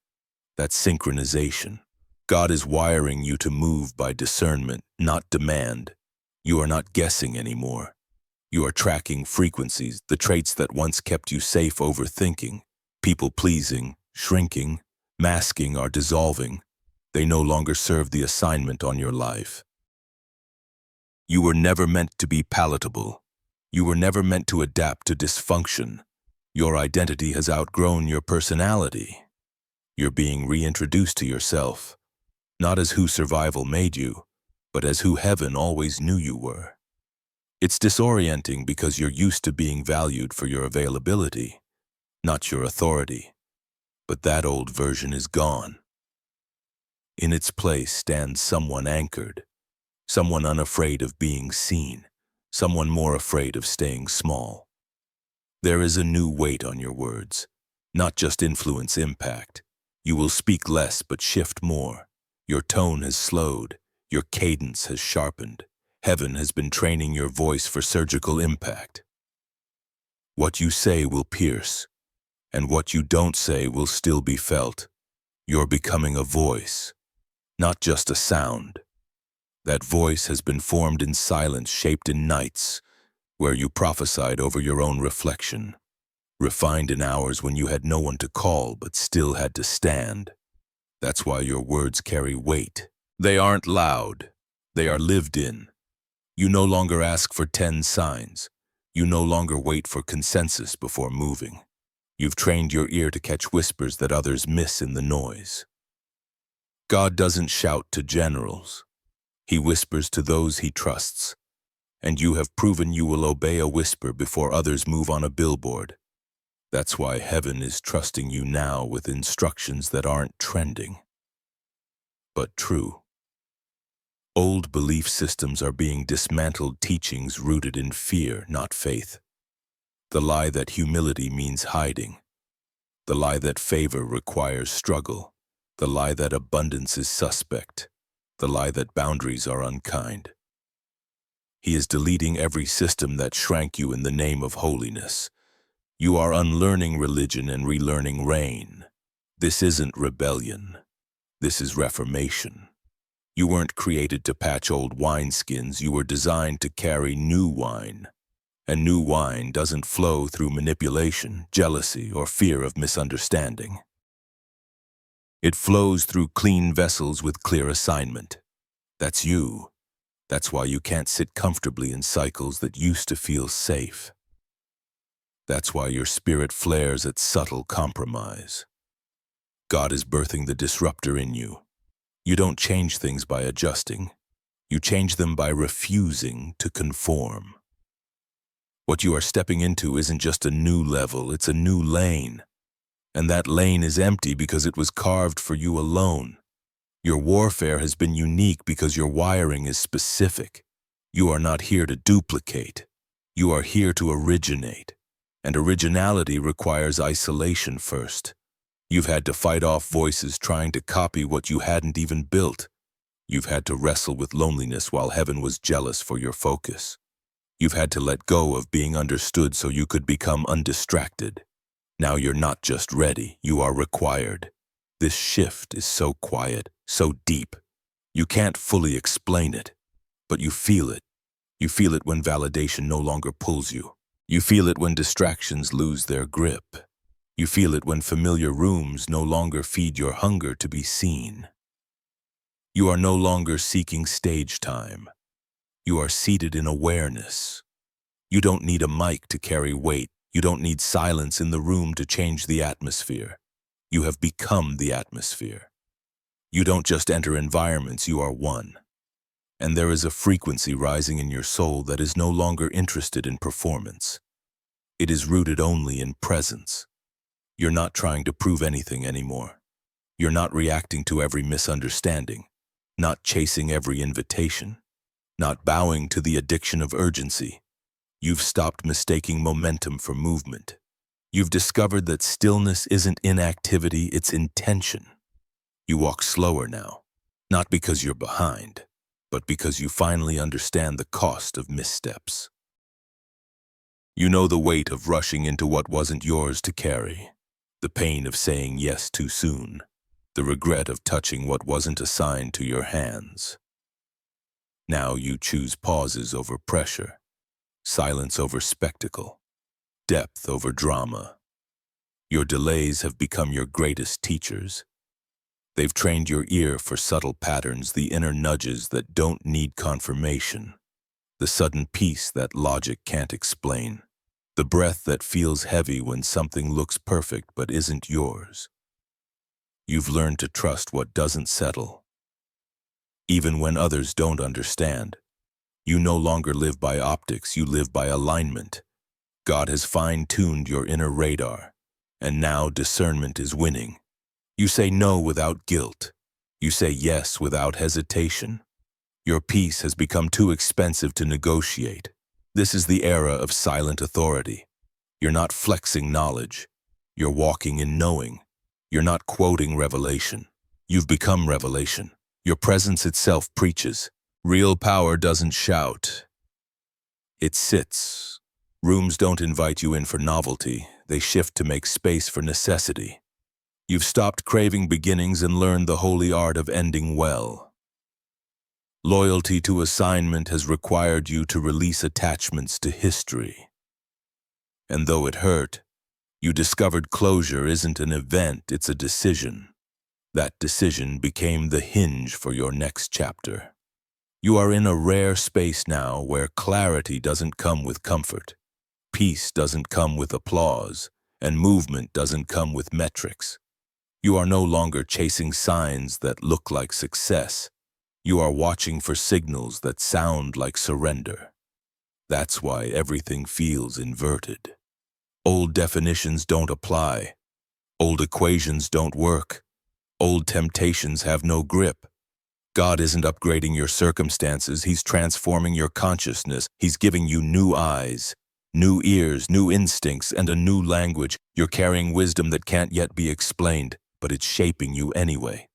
That's synchronization. God is wiring you to move by discernment, not demand. You are not guessing anymore. You are tracking frequencies, the traits that once kept you safe. Overthinking, people-pleasing, shrinking, masking are dissolving. They no longer serve the assignment on your life. You were never meant to be palatable. You were never meant to adapt to dysfunction. Your identity has outgrown your personality. You're being reintroduced to yourself, not as who survival made you, but as who heaven always knew you were. It's disorienting because you're used to being valued for your availability, not your authority. But that old version is gone. In its place stands someone anchored, someone unafraid of being seen, someone more afraid of staying small. There is a new weight on your words, not just influence, impact. You will speak less but shift more. Your tone has slowed, your cadence has sharpened. Heaven has been training your voice for surgical impact. What you say will pierce, and what you don't say will still be felt. You're becoming a voice, not just a sound. That voice has been formed in silence, shaped in nights, where you prophesied over your own reflection, refined in hours when you had no one to call but still had to stand. That's why your words carry weight. They aren't loud, they are lived in. You no longer ask for 10 signs. You no longer wait for consensus before moving. You've trained your ear to catch whispers that others miss in the noise. God doesn't shout to generals. He whispers to those he trusts. And you have proven you will obey a whisper before others move on a billboard. That's why heaven is trusting you now with instructions that aren't trending, but true. Old belief systems are being dismantled, teachings rooted in fear, not faith. The lie that humility means hiding. The lie that favor requires struggle. The lie that abundance is suspect. The lie that boundaries are unkind. He is deleting every system that shrank you in the name of holiness. You are unlearning religion and relearning reign. This isn't rebellion. This is reformation. You weren't created to patch old wineskins. You were designed to carry new wine. And new wine doesn't flow through manipulation, jealousy, or fear of misunderstanding. It flows through clean vessels with clear assignment. That's you. That's why you can't sit comfortably in cycles that used to feel safe. That's why your spirit flares at subtle compromise. God is birthing the disruptor in you. You don't change things by adjusting. You change them by refusing to conform. What you are stepping into isn't just a new level, it's a new lane. And that lane is empty because it was carved for you alone. Your warfare has been unique because your wiring is specific. You are not here to duplicate. You are here to originate. And originality requires isolation first. You've had to fight off voices trying to copy what you hadn't even built. You've had to wrestle with loneliness while heaven was jealous for your focus. You've had to let go of being understood so you could become undistracted. Now you're not just ready, you are required. This shift is so quiet, so deep. You can't fully explain it, but you feel it. You feel it when validation no longer pulls you. You feel it when distractions lose their grip. You feel it when familiar rooms no longer feed your hunger to be seen. You are no longer seeking stage time. You are seated in awareness. You don't need a mic to carry weight. You don't need silence in the room to change the atmosphere. You have become the atmosphere. You don't just enter environments, you are one. And there is a frequency rising in your soul that is no longer interested in performance. It is rooted only in presence. You're not trying to prove anything anymore. You're not reacting to every misunderstanding, not chasing every invitation, not bowing to the addiction of urgency. You've stopped mistaking momentum for movement. You've discovered that stillness isn't inactivity, it's intention. You walk slower now, not because you're behind, but because you finally understand the cost of missteps. You know the weight of rushing into what wasn't yours to carry, the pain of saying yes too soon, the regret of touching what wasn't assigned to your hands. Now you choose pauses over pressure, silence over spectacle, depth over drama. Your delays have become your greatest teachers. They've trained your ear for subtle patterns, the inner nudges that don't need confirmation, the sudden peace that logic can't explain, the breath that feels heavy when something looks perfect but isn't yours. You've learned to trust what doesn't settle. Even when others don't understand, you no longer live by optics, you live by alignment. God has fine-tuned your inner radar, and now discernment is winning. You say no without guilt. You say yes without hesitation. Your peace has become too expensive to negotiate. This is the era of silent authority. You're not flexing knowledge. You're walking in knowing. You're not quoting revelation. You've become revelation. Your presence itself preaches. Real power doesn't shout. It sits. Rooms don't invite you in for novelty. They shift to make space for necessity. You've stopped craving beginnings and learned the holy art of ending well. Loyalty to assignment has required you to release attachments to history. And though it hurt, you discovered closure isn't an event, it's a decision. That decision became the hinge for your next chapter. You are in a rare space now where clarity doesn't come with comfort, peace doesn't come with applause, and movement doesn't come with metrics. You are no longer chasing signs that look like success. You are watching for signals that sound like surrender. That's why everything feels inverted. Old definitions don't apply. Old equations don't work. Old temptations have no grip. God isn't upgrading your circumstances, He's transforming your consciousness. He's giving you new eyes, new ears, new instincts, and a new language. You're carrying wisdom that can't yet be explained, but it's shaping you anyway.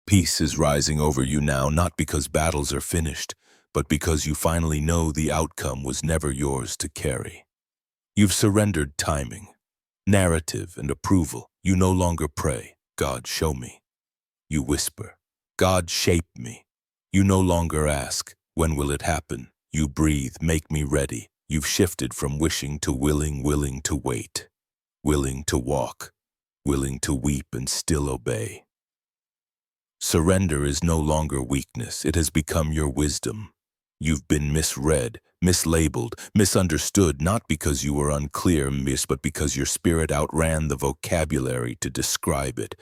Peace is rising over you now, not because battles are finished, but because you finally know the outcome was never yours to carry. You've surrendered timing, narrative, and approval. You no longer pray, God, show me. You whisper, God, shape me. You no longer ask, when will it happen? You breathe, make me ready. You've shifted from wishing to willing to wait, willing to walk, willing to weep and still obey. Surrender is no longer weakness, it has become your wisdom. You've been misread, mislabeled, misunderstood, not because you were unclear, but because your spirit outran the vocabulary to describe it.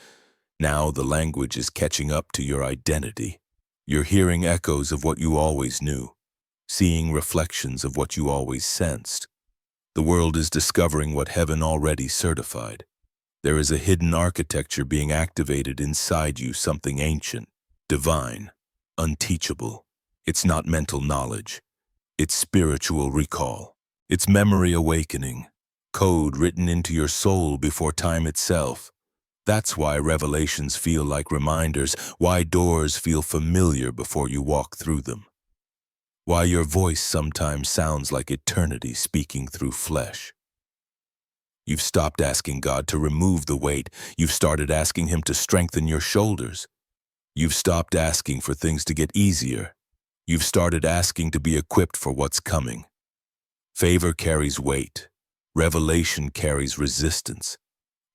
Now the language is catching up to your identity. You're hearing echoes of what you always knew, seeing reflections of what you always sensed. The world is discovering what heaven already certified. There is a hidden architecture being activated inside you, something ancient, divine, unteachable. It's not mental knowledge. It's spiritual recall. It's memory awakening, code written into your soul before time itself. That's why revelations feel like reminders, why doors feel familiar before you walk through them, why your voice sometimes sounds like eternity speaking through flesh. You've stopped asking God to remove the weight. You've started asking Him to strengthen your shoulders. You've stopped asking for things to get easier. You've started asking to be equipped for what's coming. Favor carries weight. Revelation carries resistance.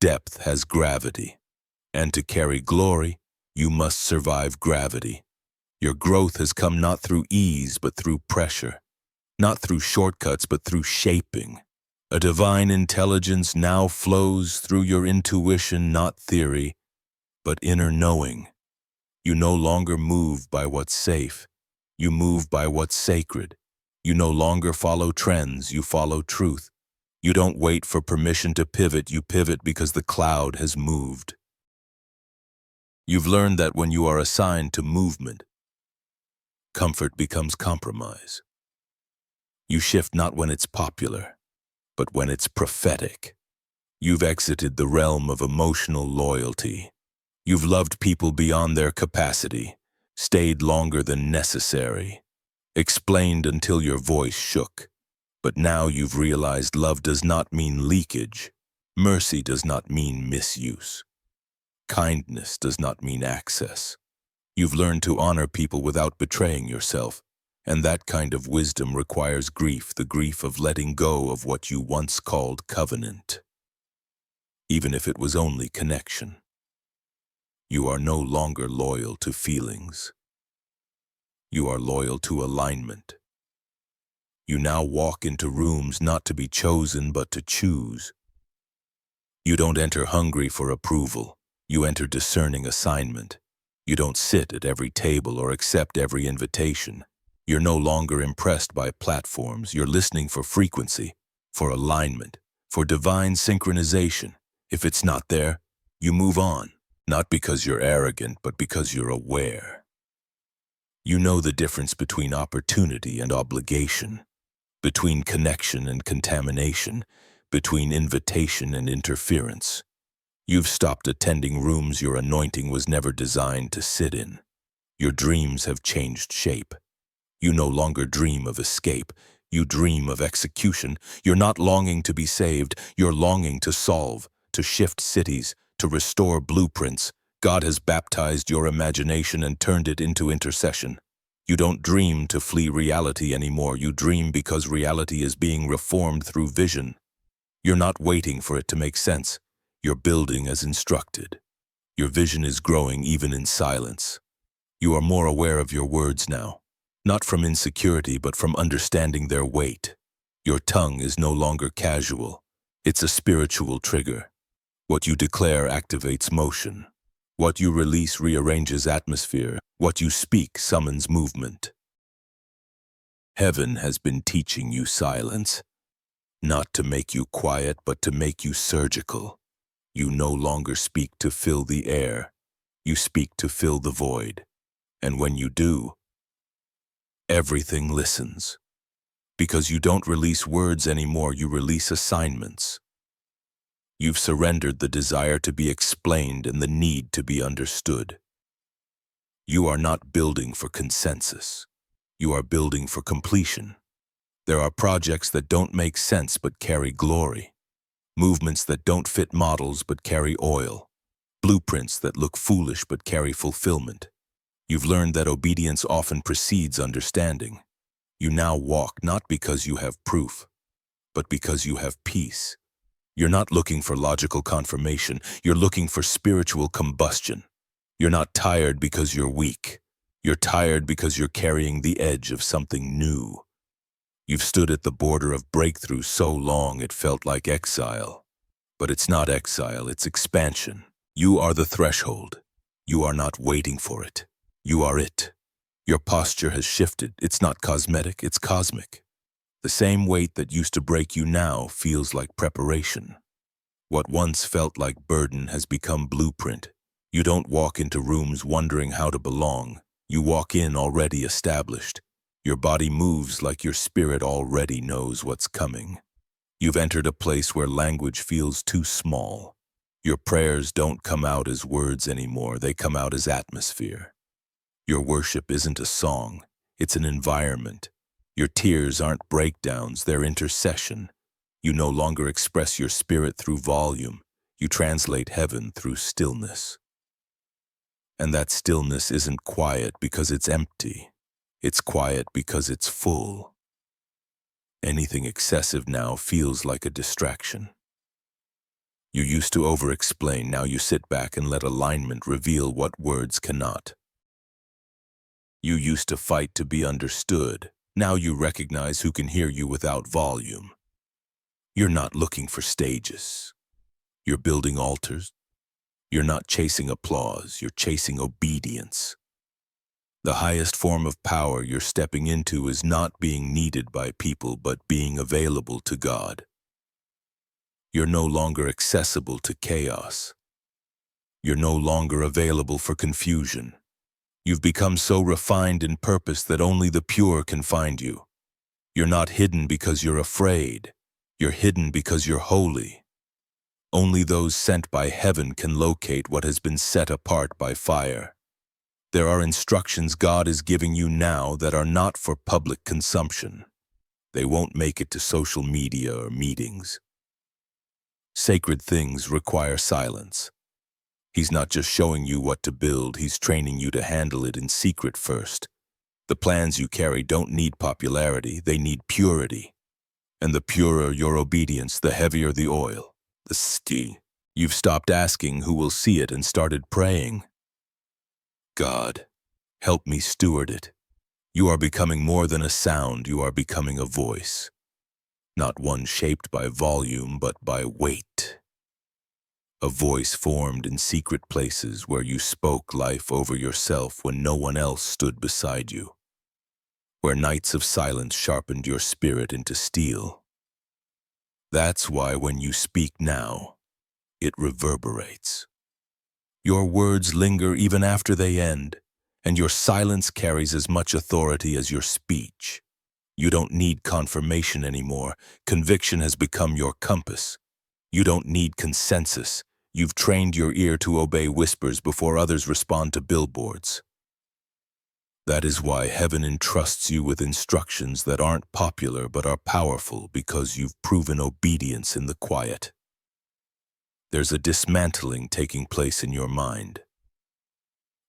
Depth has gravity. And to carry glory, you must survive gravity. Your growth has come not through ease, but through pressure. Not through shortcuts, but through shaping. A divine intelligence now flows through your intuition, not theory, but inner knowing. You no longer move by what's safe. You move by what's sacred. You no longer follow trends, you follow truth. You don't wait for permission to pivot, you pivot because the cloud has moved. You've learned that when you are assigned to movement, comfort becomes compromise. You shift not when it's popular, but when it's prophetic. You've exited the realm of emotional loyalty. You've loved people beyond their capacity, stayed longer than necessary, explained until your voice shook. But now you've realized love does not mean leakage. Mercy does not mean misuse. Kindness does not mean access. You've learned to honor people without betraying yourself, and that kind of wisdom requires grief, the grief of letting go of what you once called covenant, even if it was only connection. You are no longer loyal to feelings. You are loyal to alignment. You now walk into rooms not to be chosen but to choose. You don't enter hungry for approval. You enter discerning assignment. You don't sit at every table or accept every invitation. You're no longer impressed by platforms. You're listening for frequency, for alignment, for divine synchronization. If it's not there, you move on, not because you're arrogant, but because you're aware. You know the difference between opportunity and obligation, between connection and contamination, between invitation and interference. You've stopped attending rooms your anointing was never designed to sit in. Your dreams have changed shape. You no longer dream of escape. You dream of execution. You're not longing to be saved. You're longing to solve, to shift cities, to restore blueprints. God has baptized your imagination and turned it into intercession. You don't dream to flee reality anymore. You dream because reality is being reformed through vision. You're not waiting for it to make sense. You're building as instructed. Your vision is growing even in silence. You are more aware of your words now, not from insecurity but from understanding their weight. Your tongue is no longer casual. It's a spiritual trigger. What you declare activates motion. What you release rearranges atmosphere. What you speak summons movement. Heaven has been teaching you silence, not to make you quiet but to make you surgical. You no longer speak to fill the air. You speak to fill the void. And when you do, everything listens. Because you don't release words anymore, you release assignments. You've surrendered the desire to be explained and the need to be understood. You are not building for consensus. You are building for completion. There are projects that don't make sense but carry glory. Movements that don't fit models but carry oil. Blueprints that look foolish but carry fulfillment. You've learned that obedience often precedes understanding. You now walk not because you have proof, but because you have peace. You're not looking for logical confirmation. You're looking for spiritual combustion. You're not tired because you're weak. You're tired because you're carrying the edge of something new. You've stood at the border of breakthrough so long it felt like exile. But it's not exile, it's expansion. You are the threshold. You are not waiting for it. You are it. Your posture has shifted. It's not cosmetic, it's cosmic. The same weight that used to break you now feels like preparation. What once felt like burden has become blueprint. You don't walk into rooms wondering how to belong. You walk in already established. Your body moves like your spirit already knows what's coming. You've entered a place where language feels too small. Your prayers don't come out as words anymore, they come out as atmosphere. Your worship isn't a song, it's an environment. Your tears aren't breakdowns, they're intercession. You no longer express your spirit through volume, you translate heaven through stillness. And that stillness isn't quiet because it's empty. It's quiet because it's full. Anything excessive now feels like a distraction. You used to over-explain, now you sit back and let alignment reveal what words cannot. You used to fight to be understood, now you recognize who can hear you without volume. You're not looking for stages. You're building altars. You're not chasing applause, you're chasing obedience. The highest form of power you're stepping into is not being needed by people, but being available to God. You're no longer accessible to chaos. You're no longer available for confusion. You've become so refined in purpose that only the pure can find you. You're not hidden because you're afraid. You're hidden because you're holy. Only those sent by heaven can locate what has been set apart by fire. There are instructions God is giving you now that are not for public consumption. They won't make it to social media or meetings. Sacred things require silence. He's not just showing you what to build, he's training you to handle it in secret first. The plans you carry don't need popularity, they need purity. And the purer your obedience, the heavier the oil, the sting. You've stopped asking who will see it and started praying. God, help me steward it. You are becoming more than a sound, you are becoming a voice. Not one shaped by volume, but by weight. A voice formed in secret places where you spoke life over yourself when no one else stood beside you. Where nights of silence sharpened your spirit into steel. That's why when you speak now, it reverberates. Your words linger even after they end, and your silence carries as much authority as your speech. You don't need confirmation anymore. Conviction has become your compass. You don't need consensus. You've trained your ear to obey whispers before others respond to billboards. That is why heaven entrusts you with instructions that aren't popular but are powerful because you've proven obedience in the quiet. There's a dismantling taking place in your mind.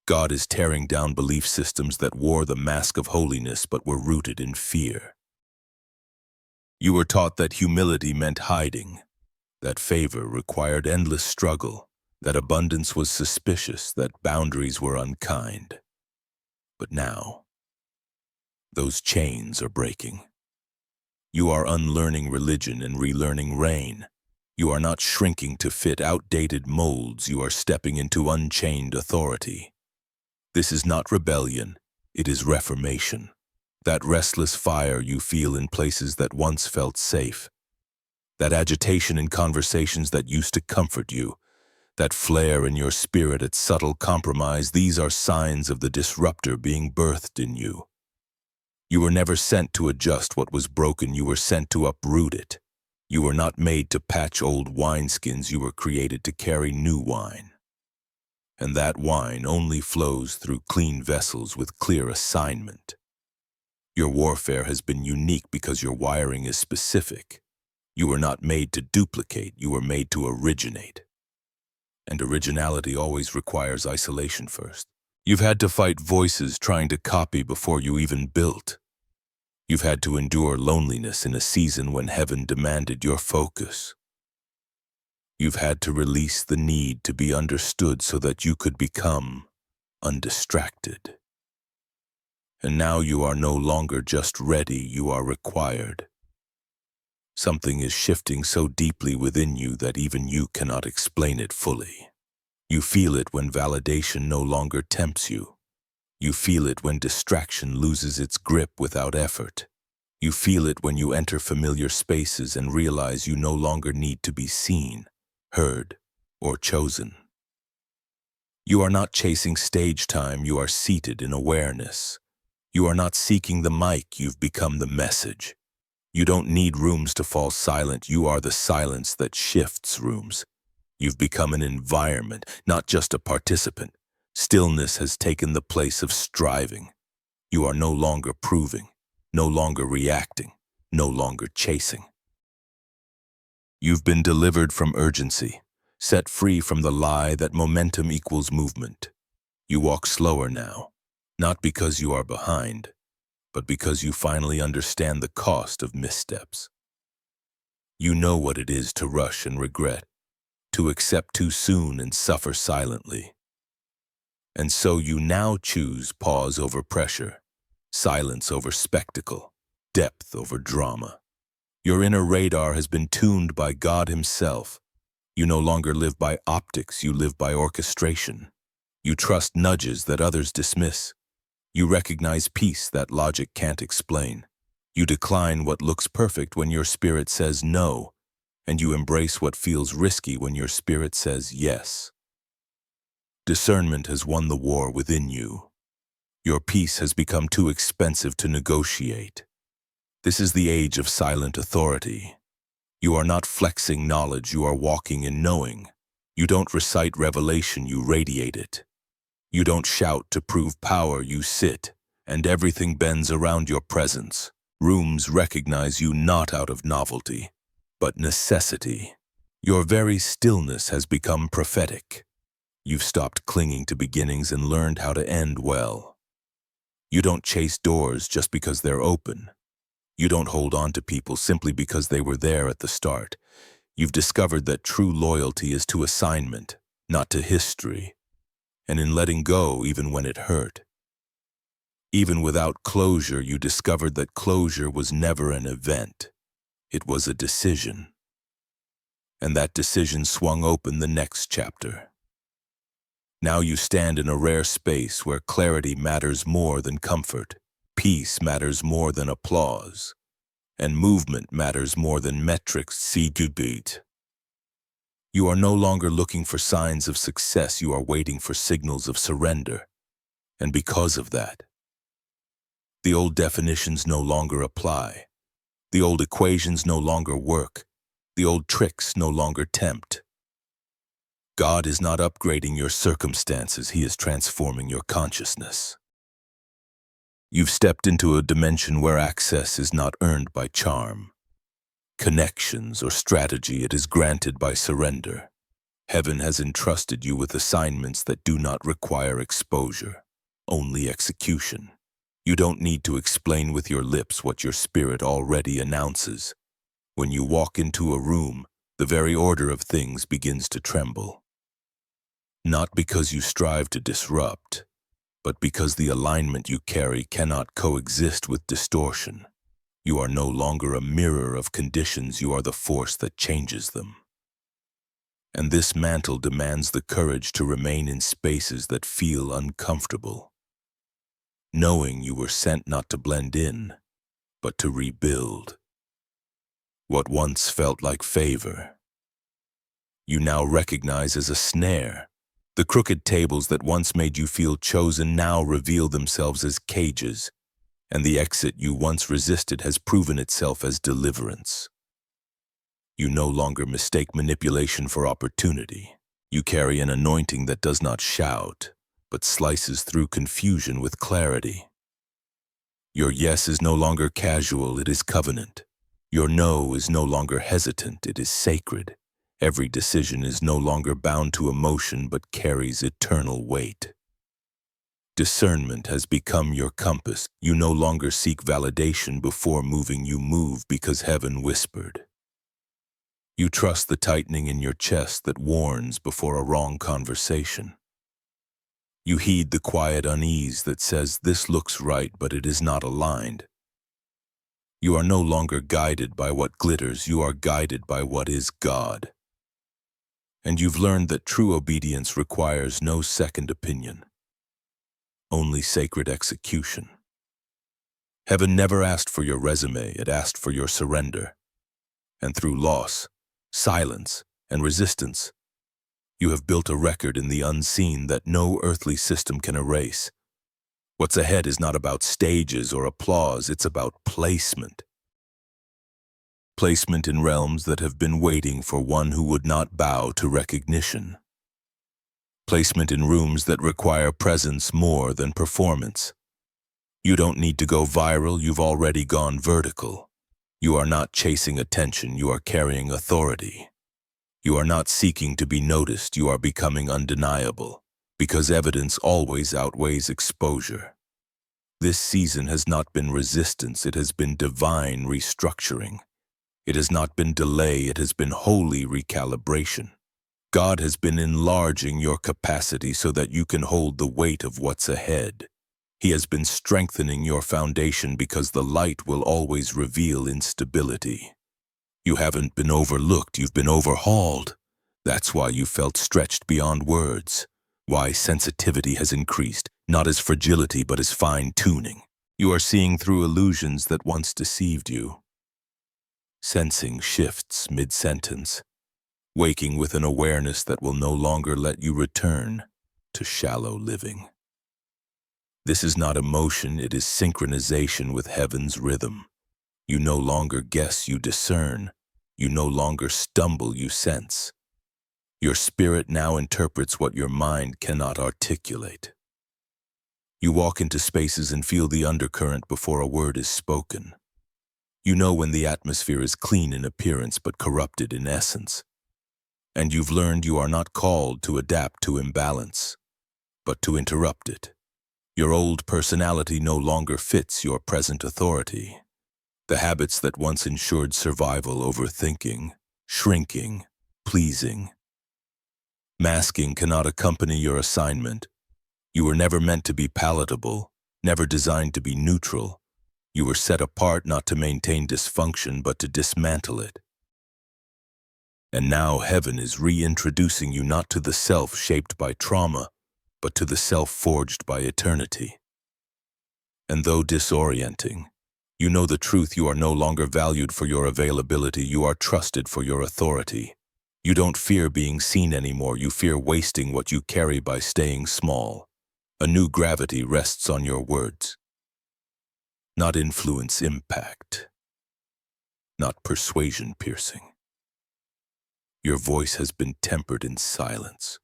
God is tearing down belief systems that wore the mask of holiness but were rooted in fear. You were taught that humility meant hiding, that favor required endless struggle, that abundance was suspicious, that boundaries were unkind. But now, those chains are breaking. You are unlearning religion and relearning reign. You are not shrinking to fit outdated molds, you are stepping into unchained authority. This is not rebellion, it is reformation. That restless fire you feel in places that once felt safe. That agitation in conversations that used to comfort you. That flare in your spirit at subtle compromise, these are signs of the disruptor being birthed in you. You were never sent to adjust what was broken, you were sent to uproot it. You were not made to patch old wineskins, you were created to carry new wine. And that wine only flows through clean vessels with clear assignment. Your warfare has been unique because your wiring is specific. You were not made to duplicate, you were made to originate. And originality always requires isolation first. You've had to fight voices trying to copy before you even built. You've had to endure loneliness in a season when heaven demanded your focus. You've had to release the need to be understood so that you could become undistracted. And now you are no longer just ready, you are required. Something is shifting so deeply within you that even you cannot explain it fully. You feel it when validation no longer tempts you. You feel it when distraction loses its grip without effort. You feel it when you enter familiar spaces and realize you no longer need to be seen, heard, or chosen. You are not chasing stage time, you are seated in awareness. You are not seeking the mic, you've become the message. You don't need rooms to fall silent, you are the silence that shifts rooms. You've become an environment, not just a participant. Stillness has taken the place of striving. You are no longer proving, no longer reacting, no longer chasing. You've been delivered from urgency, set free from the lie that momentum equals movement. You walk slower now, not because you are behind, but because you finally understand the cost of missteps. You know what it is to rush and regret, to accept too soon and suffer silently. And so you now choose pause over pressure, silence over spectacle, depth over drama. Your inner radar has been tuned by God Himself. You no longer live by optics, you live by orchestration. You trust nudges that others dismiss. You recognize peace that logic can't explain. You decline what looks perfect when your spirit says no, and you embrace what feels risky when your spirit says yes. Discernment has won the war within you. Your peace has become too expensive to negotiate. This is the age of silent authority. You are not flexing knowledge, you are walking in knowing. You don't recite revelation, you radiate it. You don't shout to prove power, you sit, and everything bends around your presence. Rooms recognize you not out of novelty, but necessity. Your very stillness has become prophetic. You've stopped clinging to beginnings and learned how to end well. You don't chase doors just because they're open. You don't hold on to people simply because they were there at the start. You've discovered that true loyalty is to assignment, not to history. And in letting go, even when it hurt. Even without closure, you discovered that closure was never an event. It was a decision. And that decision swung open the next chapter. Now you stand in a rare space where clarity matters more than comfort, peace matters more than applause, and movement matters more than metrics. See good beat. You are no longer looking for signs of success, you are waiting for signals of surrender. And because of that, the old definitions no longer apply. The old equations no longer work. The old tricks no longer tempt. God is not upgrading your circumstances, He is transforming your consciousness. You've stepped into a dimension where access is not earned by charm, connections, or strategy. It is granted by surrender. Heaven has entrusted you with assignments that do not require exposure, only execution. You don't need to explain with your lips what your spirit already announces. When you walk into a room, the very order of things begins to tremble. Not because you strive to disrupt, but because the alignment you carry cannot coexist with distortion. You are no longer a mirror of conditions, you are the force that changes them. And this mantle demands the courage to remain in spaces that feel uncomfortable, knowing you were sent not to blend in, but to rebuild. What once felt like favor, you now recognize as a snare. The crooked tables that once made you feel chosen now reveal themselves as cages, and the exit you once resisted has proven itself as deliverance. You no longer mistake manipulation for opportunity. You carry an anointing that does not shout, but slices through confusion with clarity. Your yes is no longer casual, it is covenant. Your no is no longer hesitant, it is sacred. Every decision is no longer bound to emotion but carries eternal weight. Discernment has become your compass. You no longer seek validation before moving, you move because heaven whispered. You trust the tightening in your chest that warns before a wrong conversation. You heed the quiet unease that says this looks right but it is not aligned. You are no longer guided by what glitters, you are guided by what is God. And you've learned that true obedience requires no second opinion, only sacred execution. Heaven never asked for your resume, it asked for your surrender. And through loss, silence, and resistance, you have built a record in the unseen that no earthly system can erase. What's ahead is not about stages or applause, it's about placement. Placement in realms that have been waiting for one who would not bow to recognition. Placement in rooms that require presence more than performance. You don't need to go viral, you've already gone vertical. You are not chasing attention, you are carrying authority. You are not seeking to be noticed, you are becoming undeniable, because evidence always outweighs exposure. This season has not been resistance, it has been divine restructuring. It has not been delay, it has been holy recalibration. God has been enlarging your capacity so that you can hold the weight of what's ahead. He has been strengthening your foundation because the light will always reveal instability. You haven't been overlooked, you've been overhauled. That's why you felt stretched beyond words, why sensitivity has increased, not as fragility but as fine-tuning. You are seeing through illusions that once deceived you, sensing shifts mid-sentence, waking with an awareness that will no longer let you return to shallow living. This is not emotion, it is synchronization with heaven's rhythm. You no longer guess, you discern. You no longer stumble, you sense. Your spirit now interprets what your mind cannot articulate. You walk into spaces and feel the undercurrent before a word is spoken. You know when the atmosphere is clean in appearance but corrupted in essence. And you've learned you are not called to adapt to imbalance, but to interrupt it. Your old personality no longer fits your present authority. The habits that once ensured survival, overthinking, shrinking, pleasing, masking cannot accompany your assignment. You were never meant to be palatable, never designed to be neutral. You were set apart not to maintain dysfunction, but to dismantle it. And now heaven is reintroducing you not to the self shaped by trauma, but to the self forged by eternity. And though disorienting, you know the truth. You are no longer valued for your availability, you are trusted for your authority. You don't fear being seen anymore, you fear wasting what you carry by staying small. A new gravity rests on your words. Not influence, impact. Not persuasion piercing. Your voice has been tempered in silence,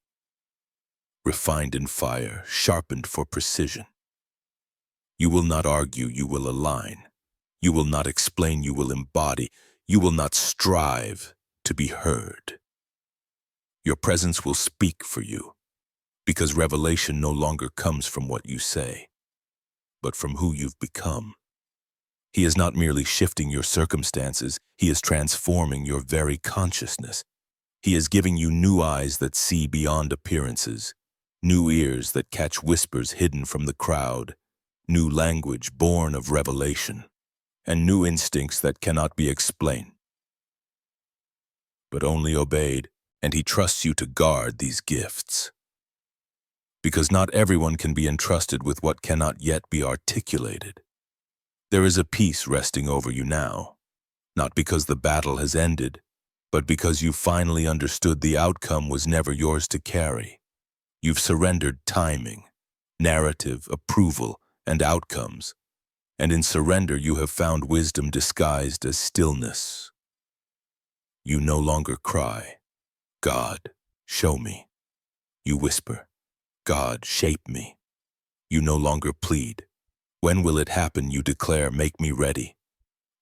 refined in fire, sharpened for precision. You will not argue, you will align. You will not explain, you will embody. You will not strive to be heard. Your presence will speak for you, because revelation no longer comes from what you say, but from who you've become. He is not merely shifting your circumstances, he is transforming your very consciousness. He is giving you new eyes that see beyond appearances, new ears that catch whispers hidden from the crowd, new language born of revelation, and new instincts that cannot be explained, but only obeyed, and he trusts you to guard these gifts. Because not everyone can be entrusted with what cannot yet be articulated. There is a peace resting over you now, not because the battle has ended, but because you finally understood the outcome was never yours to carry. You've surrendered timing, narrative, approval, and outcomes, and in surrender you have found wisdom disguised as stillness. You no longer cry, God, show me. You whisper, God, shape me. You no longer plead. When will it happen? You declare, make me ready.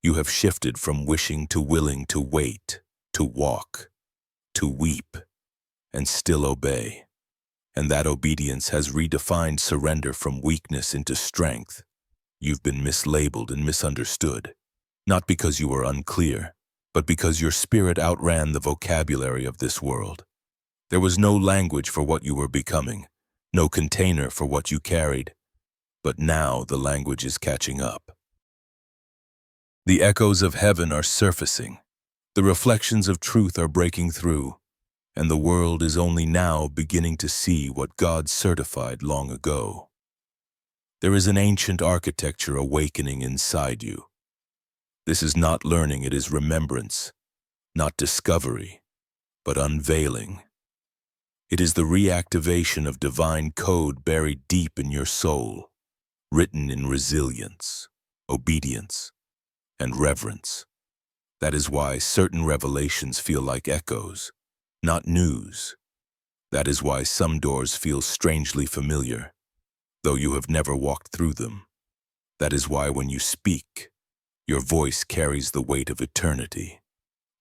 You have shifted from wishing to willing, to wait, to walk, to weep, and still obey. And that obedience has redefined surrender from weakness into strength. You've been mislabeled and misunderstood, not because you were unclear, but because your spirit outran the vocabulary of this world. There was no language for what you were becoming, no container for what you carried, but now the language is catching up. The echoes of heaven are surfacing, the reflections of truth are breaking through, and the world is only now beginning to see what God certified long ago. There is an ancient architecture awakening inside you. This is not learning, it is remembrance, not discovery, but unveiling. It is the reactivation of divine code buried deep in your soul, written in resilience, obedience, and reverence. That is why certain revelations feel like echoes, not news. That is why some doors feel strangely familiar, though you have never walked through them. That is why when you speak, your voice carries the weight of eternity,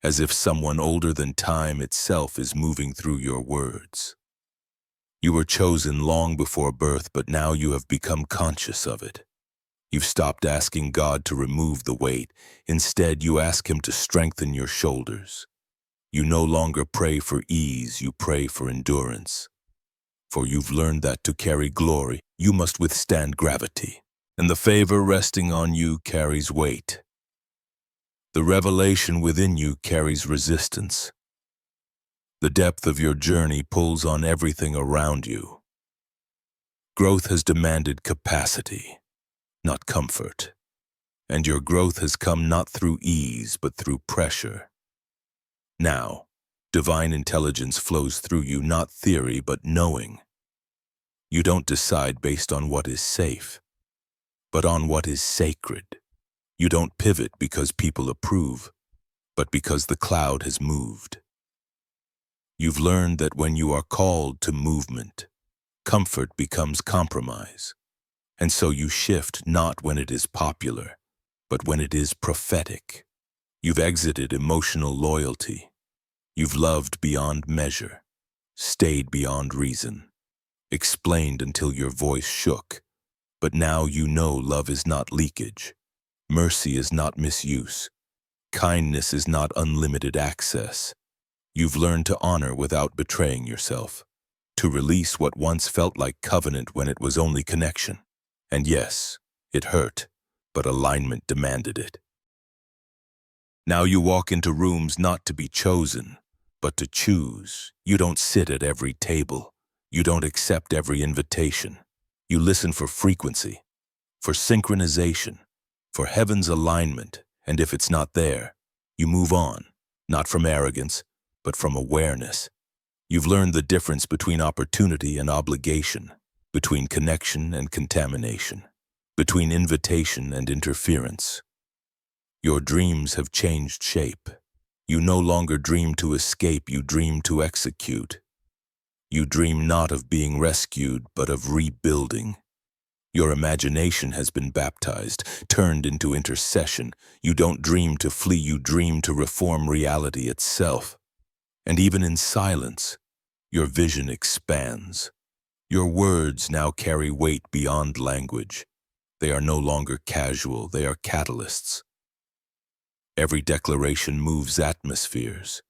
as if someone older than time itself is moving through your words. You were chosen long before birth, but now you have become conscious of it. You've stopped asking God to remove the weight. Instead, you ask Him to strengthen your shoulders. You no longer pray for ease, you pray for endurance. For you've learned that to carry glory, you must withstand gravity, and the favor resting on you carries weight. The revelation within you carries resistance. The depth of your journey pulls on everything around you. Growth has demanded capacity, not comfort. And your growth has come not through ease, but through pressure. Now, divine intelligence flows through you, not theory, but knowing. You don't decide based on what is safe, but on what is sacred. You don't pivot because people approve, but because the cloud has moved. You've learned that when you are called to movement, comfort becomes compromise. And so you shift not when it is popular, but when it is prophetic. You've exited emotional loyalty. You've loved beyond measure, stayed beyond reason, explained until your voice shook. But now you know love is not leakage. Mercy is not misuse. Kindness is not unlimited access. You've learned to honor without betraying yourself, to release what once felt like covenant when it was only connection. And yes, it hurt, but alignment demanded it. Now you walk into rooms not to be chosen, but to choose. You don't sit at every table. You don't accept every invitation. You listen for frequency, for synchronization, for heaven's alignment, and if it's not there, you move on, not from arrogance, but from awareness. You've learned the difference between opportunity and obligation, between connection and contamination, between invitation and interference. Your dreams have changed shape. You no longer dream to escape, you dream to execute. You dream not of being rescued, but of rebuilding. Your imagination has been baptized, turned into intercession. You don't dream to flee, you dream to reform reality itself. And even in silence, your vision expands. Your words now carry weight beyond language. They are no longer casual, they are catalysts. Every declaration moves atmospheres.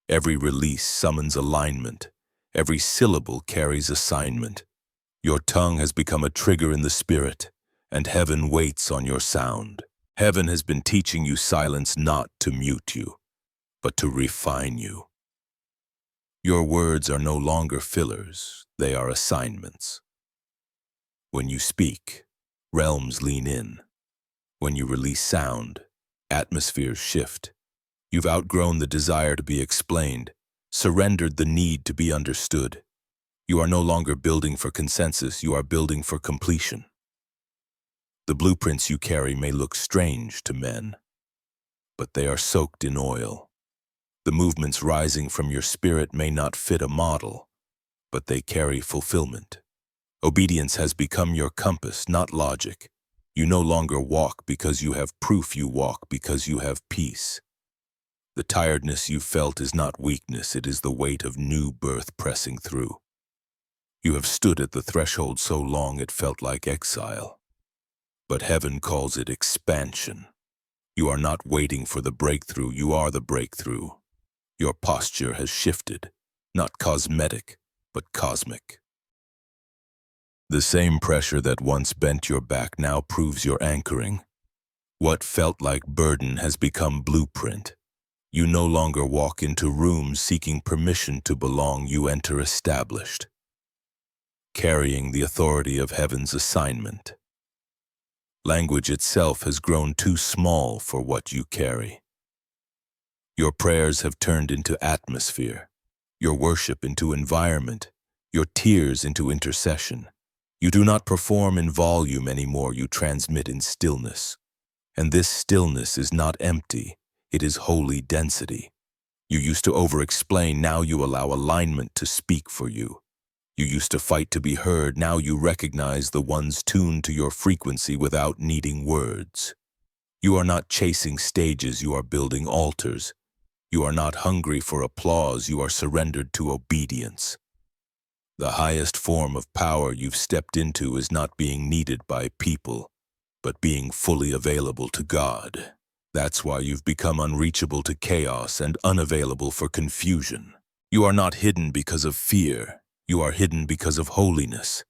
Every release summons alignment. Every syllable carries assignment. Your tongue has become a trigger in the spirit, and heaven waits on your sound. Heaven has been teaching you silence not to mute you, but to refine you. Your words are no longer fillers, they are assignments. When you speak, realms lean in. When you release sound, atmospheres shift. You've outgrown the desire to be explained, surrendered the need to be understood. You are no longer building for consensus, you are building for completion. The blueprints you carry may look strange to men, but they are soaked in oil. The movements rising from your spirit may not fit a model, but they carry fulfillment. Obedience has become your compass, not logic. You no longer walk because you have proof, you walk because you have peace. The tiredness you felt is not weakness, it is the weight of new birth pressing through. You have stood at the threshold so long it felt like exile. But heaven calls it expansion. You are not waiting for the breakthrough, you are the breakthrough. Your posture has shifted, not cosmetic, but cosmic. The same pressure that once bent your back now proves your anchoring. What felt like burden has become blueprint. You no longer walk into rooms seeking permission to belong, you enter established, carrying the authority of heaven's assignment. Language itself has grown too small for what you carry. Your prayers have turned into atmosphere, your worship into environment, your tears into intercession. You do not perform in volume anymore, you transmit in stillness. And this stillness is not empty, it is holy density. You used to over-explain, now you allow alignment to speak for you. You used to fight to be heard, now you recognize the ones tuned to your frequency without needing words. You are not chasing stages, you are building altars. You are not hungry for applause, you are surrendered to obedience. The highest form of power you've stepped into is not being needed by people, but being fully available to God. That's why you've become unreachable to chaos and unavailable for confusion. You are not hidden because of fear, you are hidden because of holiness.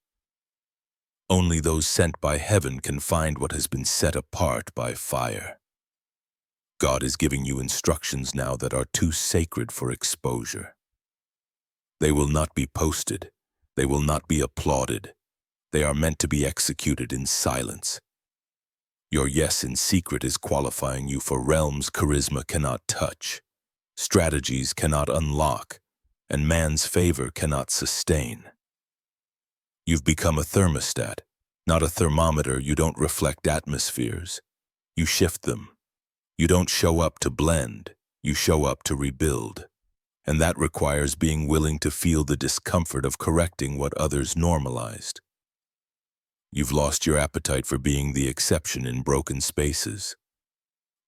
Only those sent by heaven can find what has been set apart by fire. God is giving you instructions now that are too sacred for exposure. They will not be posted. They will not be applauded. They are meant to be executed in silence. Your yes in secret is qualifying you for realms charisma cannot touch, strategies cannot unlock, and man's favor cannot sustain. You've become a thermostat, not a thermometer. You don't reflect atmospheres. You shift them. You don't show up to blend. You show up to rebuild. And that requires being willing to feel the discomfort of correcting what others normalized. You've lost your appetite for being the exception in broken spaces.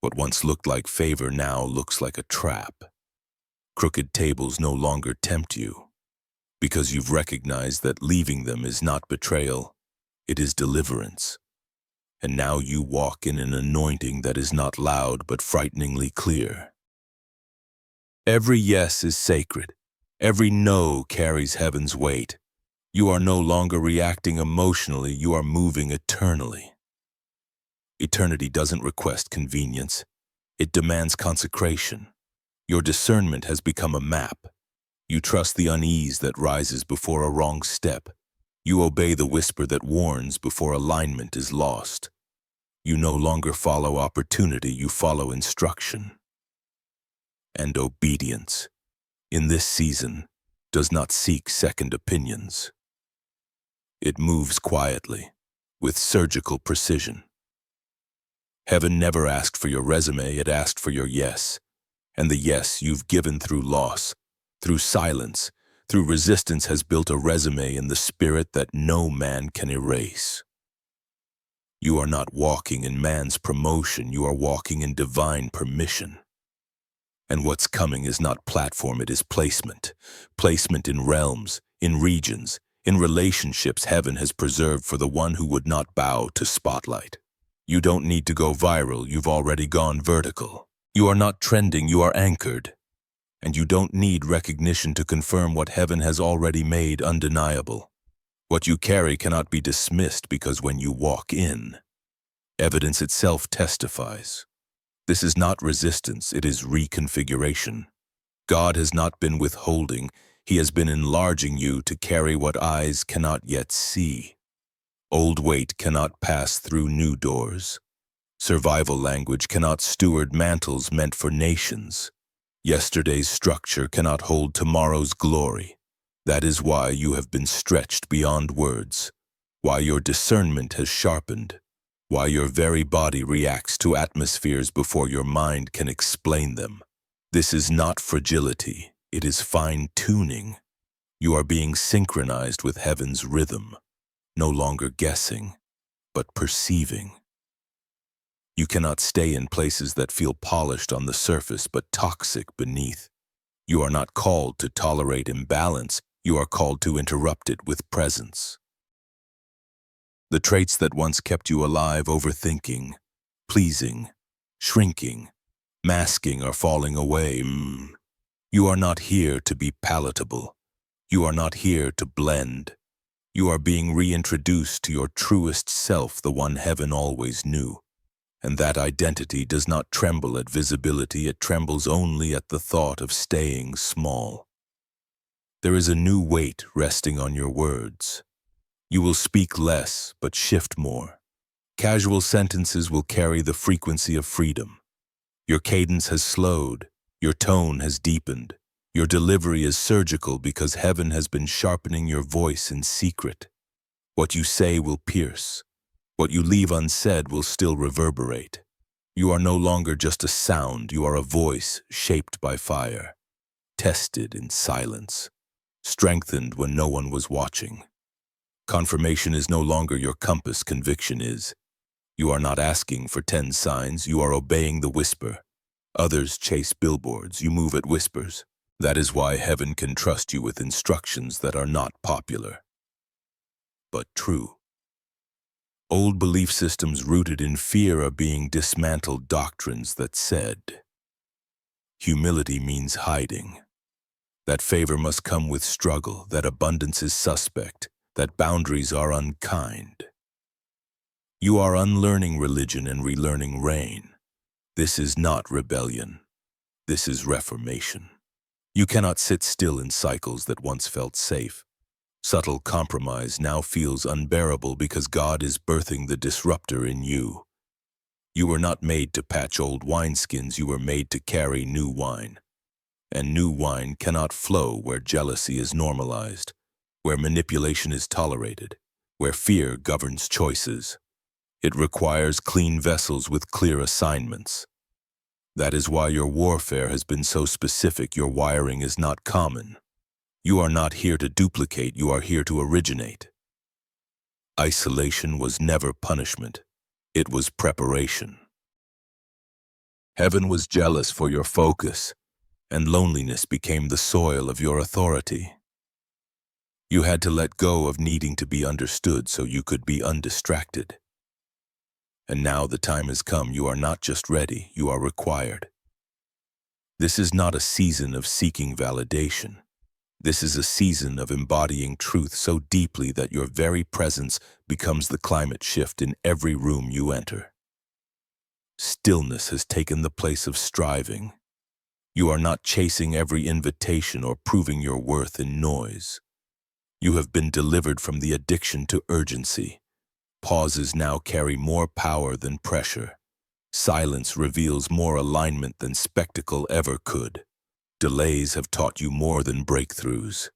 What once looked like favor now looks like a trap. Crooked tables no longer tempt you, because you've recognized that leaving them is not betrayal, it is deliverance. And now you walk in an anointing that is not loud but frighteningly clear. Every yes is sacred. Every no carries heaven's weight. You are no longer reacting emotionally, you are moving eternally. Eternity doesn't request convenience. It demands consecration. Your discernment has become a map. You trust the unease that rises before a wrong step. You obey the whisper that warns before alignment is lost. You no longer follow opportunity, you follow instruction. And obedience, in this season, does not seek second opinions. It moves quietly, with surgical precision. Heaven never asked for your resume, it asked for your yes. And the yes you've given through loss, through silence, through resistance has built a resume in the spirit that no man can erase. You are not walking in man's promotion, you are walking in divine permission. And what's coming is not platform, it is placement. Placement in realms, in regions, in relationships heaven has preserved for the one who would not bow to spotlight. You don't need to go viral, you've already gone vertical. You are not trending, you are anchored. And you don't need recognition to confirm what heaven has already made undeniable. What you carry cannot be dismissed because when you walk in, evidence itself testifies. This is not resistance, it is reconfiguration. God has not been withholding, He has been enlarging you to carry what eyes cannot yet see. Old weight cannot pass through new doors. Survival language cannot steward mantles meant for nations. Yesterday's structure cannot hold tomorrow's glory. That is why you have been stretched beyond words, why your discernment has sharpened, why your very body reacts to atmospheres before your mind can explain them. This is not fragility, it is fine-tuning. You are being synchronized with heaven's rhythm, no longer guessing, but perceiving. You cannot stay in places that feel polished on the surface but toxic beneath. You are not called to tolerate imbalance, you are called to interrupt it with presence. The traits that once kept you alive, overthinking, pleasing, shrinking, masking, are falling away. You are not here to be palatable. You are not here to blend. You are being reintroduced to your truest self, the one heaven always knew. And that identity does not tremble at visibility, it trembles only at the thought of staying small. There is a new weight resting on your words. You will speak less, but shift more. Casual sentences will carry the frequency of freedom. Your cadence has slowed, your tone has deepened, your delivery is surgical because heaven has been sharpening your voice in secret. What you say will pierce. What you leave unsaid will still reverberate. You are no longer just a sound, you are a voice shaped by fire, tested in silence, strengthened when no one was watching. Confirmation is no longer your compass, conviction is. You are not asking for 10 signs, you are obeying the whisper. Others chase billboards, you move at whispers. That is why heaven can trust you with instructions that are not popular, but true. Old belief systems rooted in fear are being dismantled, doctrines that said, humility means hiding, that favor must come with struggle, that abundance is suspect, that boundaries are unkind. You are unlearning religion and relearning reign. This is not rebellion. This is reformation. You cannot sit still in cycles that once felt safe. Subtle compromise now feels unbearable because God is birthing the disruptor in you. You were not made to patch old wineskins, you were made to carry new wine. And new wine cannot flow where jealousy is normalized, where manipulation is tolerated, where fear governs choices. It requires clean vessels with clear assignments. That is why your warfare has been so specific. Your wiring is not common. You are not here to duplicate, you are here to originate. Isolation was never punishment. It was preparation. Heaven was jealous for your focus, and loneliness became the soil of your authority. You had to let go of needing to be understood so you could be undistracted. And now the time has come. You are not just ready, you are required. This is not a season of seeking validation. This is a season of embodying truth so deeply that your very presence becomes the climate shift in every room you enter. Stillness has taken the place of striving. You are not chasing every invitation or proving your worth in noise. You have been delivered from the addiction to urgency. Pauses now carry more power than pressure. Silence reveals more alignment than spectacle ever could. Delays have taught you more than breakthroughs.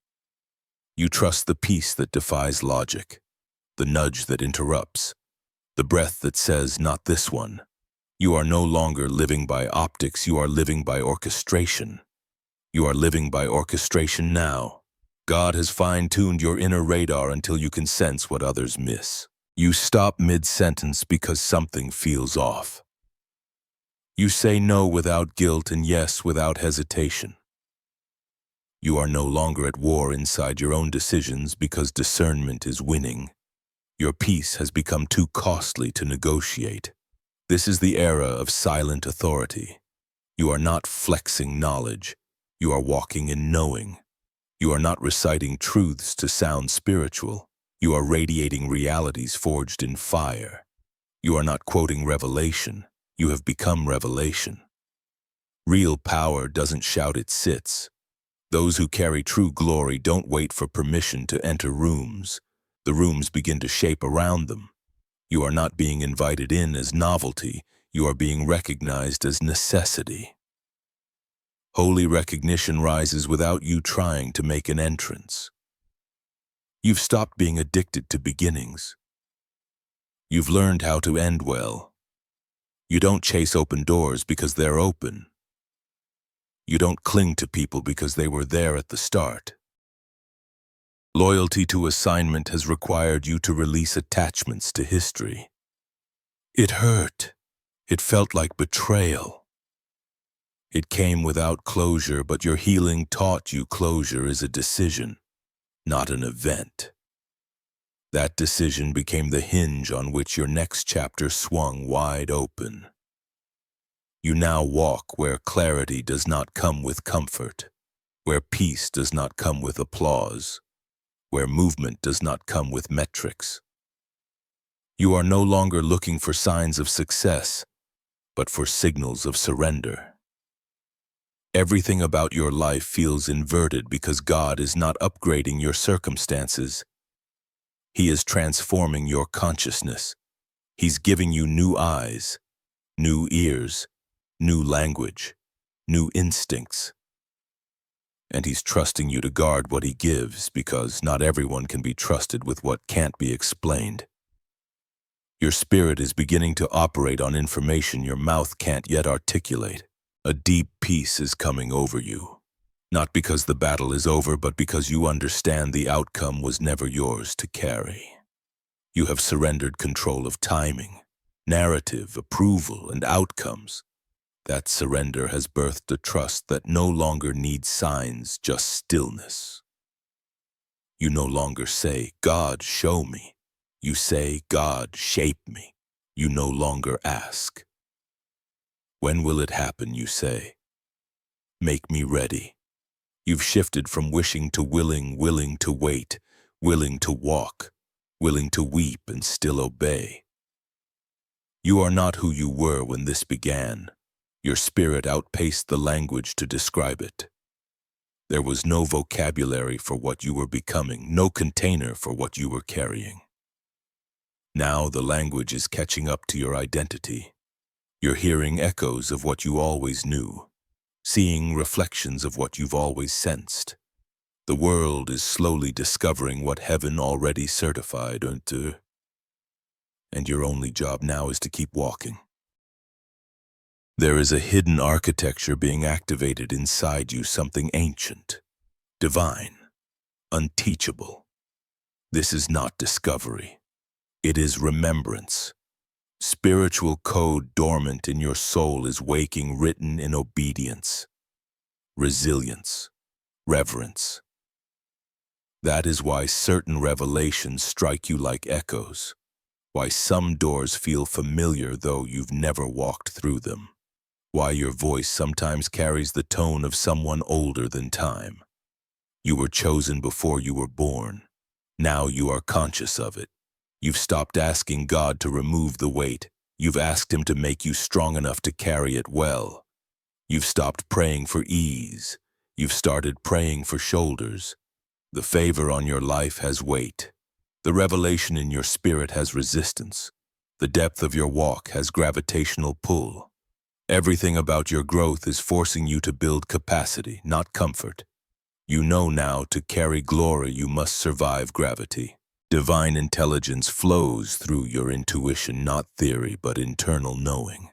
You trust the peace that defies logic, the nudge that interrupts, the breath that says, "Not this one." You are no longer living by optics, you are living by orchestration. You are living by orchestration now. God has fine-tuned your inner radar until you can sense what others miss. You stop mid-sentence because something feels off. You say no without guilt and yes without hesitation. You are no longer at war inside your own decisions because discernment is winning. Your peace has become too costly to negotiate. This is the era of silent authority. You are not flexing knowledge. You are walking in knowing. You are not reciting truths to sound spiritual. You are radiating realities forged in fire. You are not quoting revelation. You have become revelation. Real power doesn't shout, it sits. Those who carry true glory don't wait for permission to enter rooms. The rooms begin to shape around them. You are not being invited in as novelty. You are being recognized as necessity. Holy recognition rises without you trying to make an entrance. You've stopped being addicted to beginnings. You've learned how to end well. You don't chase open doors because they're open. You don't cling to people because they were there at the start. Loyalty to assignment has required you to release attachments to history. It hurt. It felt like betrayal. It came without closure, but your healing taught you closure is a decision, not an event. That decision became the hinge on which your next chapter swung wide open. You now walk where clarity does not come with comfort, where peace does not come with applause, where movement does not come with metrics. You are no longer looking for signs of success, but for signals of surrender. Everything about your life feels inverted because God is not upgrading your circumstances. He is transforming your consciousness. He's giving you new eyes, new ears, new language, new instincts. And He's trusting you to guard what He gives because not everyone can be trusted with what can't be explained. Your spirit is beginning to operate on information your mouth can't yet articulate. A deep peace is coming over you, not because the battle is over, but because you understand the outcome was never yours to carry. You have surrendered control of timing, narrative, approval, and outcomes. That surrender has birthed a trust that no longer needs signs, just stillness. You no longer say, "God, show me." You say, "God, shape me." You no longer ask, "When will it happen?" You say, "Make me ready." You've shifted from wishing to willing, willing to wait, willing to walk, willing to weep and still obey. You are not who you were when this began. Your spirit outpaced the language to describe it. There was no vocabulary for what you were becoming, no container for what you were carrying. Now the language is catching up to your identity. You're hearing echoes of what you always knew, seeing reflections of what you've always sensed. The world is slowly discovering what heaven already certified, and your only job now is to keep walking. There is a hidden architecture being activated inside you, something ancient, divine, unteachable. This is not discovery. It is remembrance. Spiritual code dormant in your soul is waking, written in obedience, resilience, reverence. That is why certain revelations strike you like echoes, why some doors feel familiar though you've never walked through them, why your voice sometimes carries the tone of someone older than time. You were chosen before you were born. Now you are conscious of it. You've stopped asking God to remove the weight. You've asked Him to make you strong enough to carry it well. You've stopped praying for ease. You've started praying for shoulders. The favor on your life has weight. The revelation in your spirit has resistance. The depth of your walk has gravitational pull. Everything about your growth is forcing you to build capacity, not comfort. You know now to carry glory you must survive gravity. Divine intelligence flows through your intuition, not theory, but internal knowing.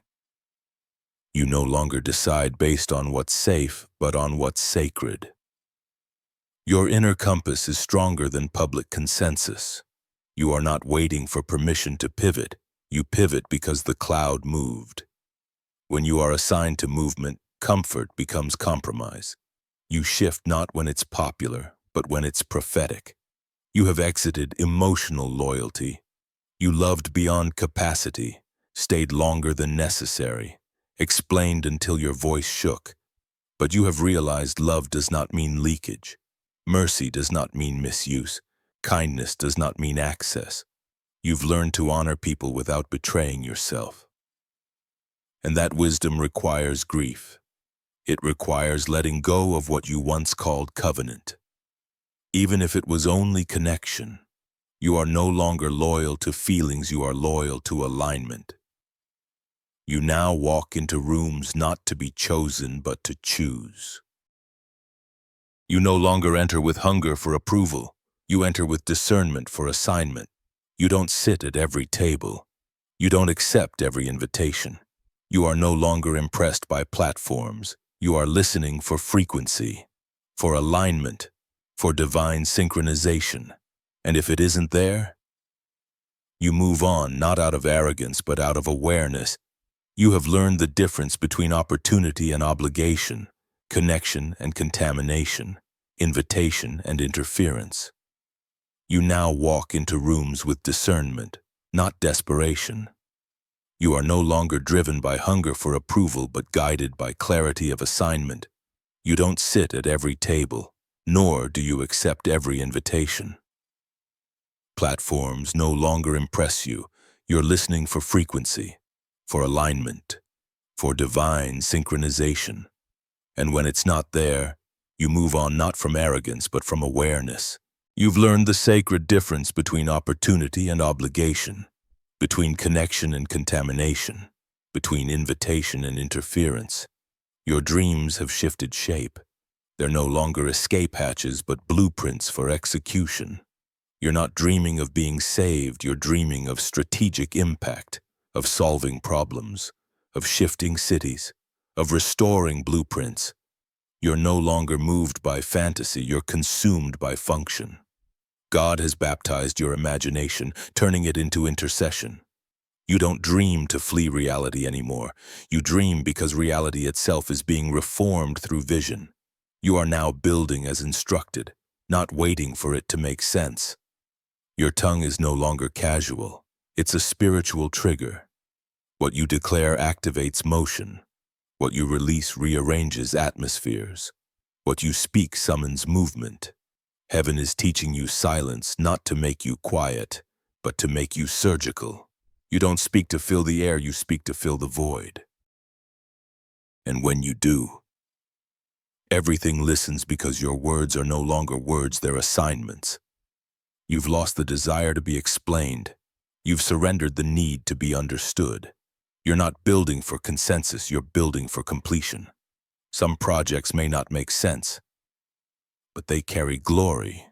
You no longer decide based on what's safe, but on what's sacred. Your inner compass is stronger than public consensus. You are not waiting for permission to pivot. You pivot because the cloud moved. When you are assigned to movement, comfort becomes compromise. You shift not when it's popular, but when it's prophetic. You have exited emotional loyalty. You loved beyond capacity, stayed longer than necessary, explained until your voice shook. But you have realized love does not mean leakage. Mercy does not mean misuse. Kindness does not mean access. You've learned to honor people without betraying yourself. And that wisdom requires grief. It requires letting go of what you once called covenant. Even if it was only connection, you are no longer loyal to feelings, you are loyal to alignment. You now walk into rooms not to be chosen, but to choose. You no longer enter with hunger for approval. You enter with discernment for assignment. You don't sit at every table. You don't accept every invitation. You are no longer impressed by platforms. You are listening for frequency, for alignment, for divine synchronization. And if it isn't there, you move on, not out of arrogance, but out of awareness. You have learned the difference between opportunity and obligation, connection and contamination, invitation and interference. You now walk into rooms with discernment, not desperation. You are no longer driven by hunger for approval, but guided by clarity of assignment. You don't sit at every table, nor do you accept every invitation. Platforms no longer impress you. You're listening for frequency, for alignment, for divine synchronization. And when it's not there, you move on not from arrogance, but from awareness. You've learned the sacred difference between opportunity and obligation, between connection and contamination, between invitation and interference. Your dreams have shifted shape. They're no longer escape hatches, but blueprints for execution. You're not dreaming of being saved, you're dreaming of strategic impact, of solving problems, of shifting cities, of restoring blueprints. You're no longer moved by fantasy, you're consumed by function. God has baptized your imagination, turning it into intercession. You don't dream to flee reality anymore. You dream because reality itself is being reformed through vision. You are now building as instructed, not waiting for it to make sense. Your tongue is no longer casual. It's a spiritual trigger. What you declare activates motion. What you release rearranges atmospheres. What you speak summons movement. Heaven is teaching you silence not to make you quiet, but to make you surgical. You don't speak to fill the air, you speak to fill the void. And when you do, Everything listens because your words are no longer words, they're assignments. You've lost the desire to be explained. You've surrendered the need to be understood. You're not building for consensus, you're building for completion. Some projects may not make sense, but they carry glory.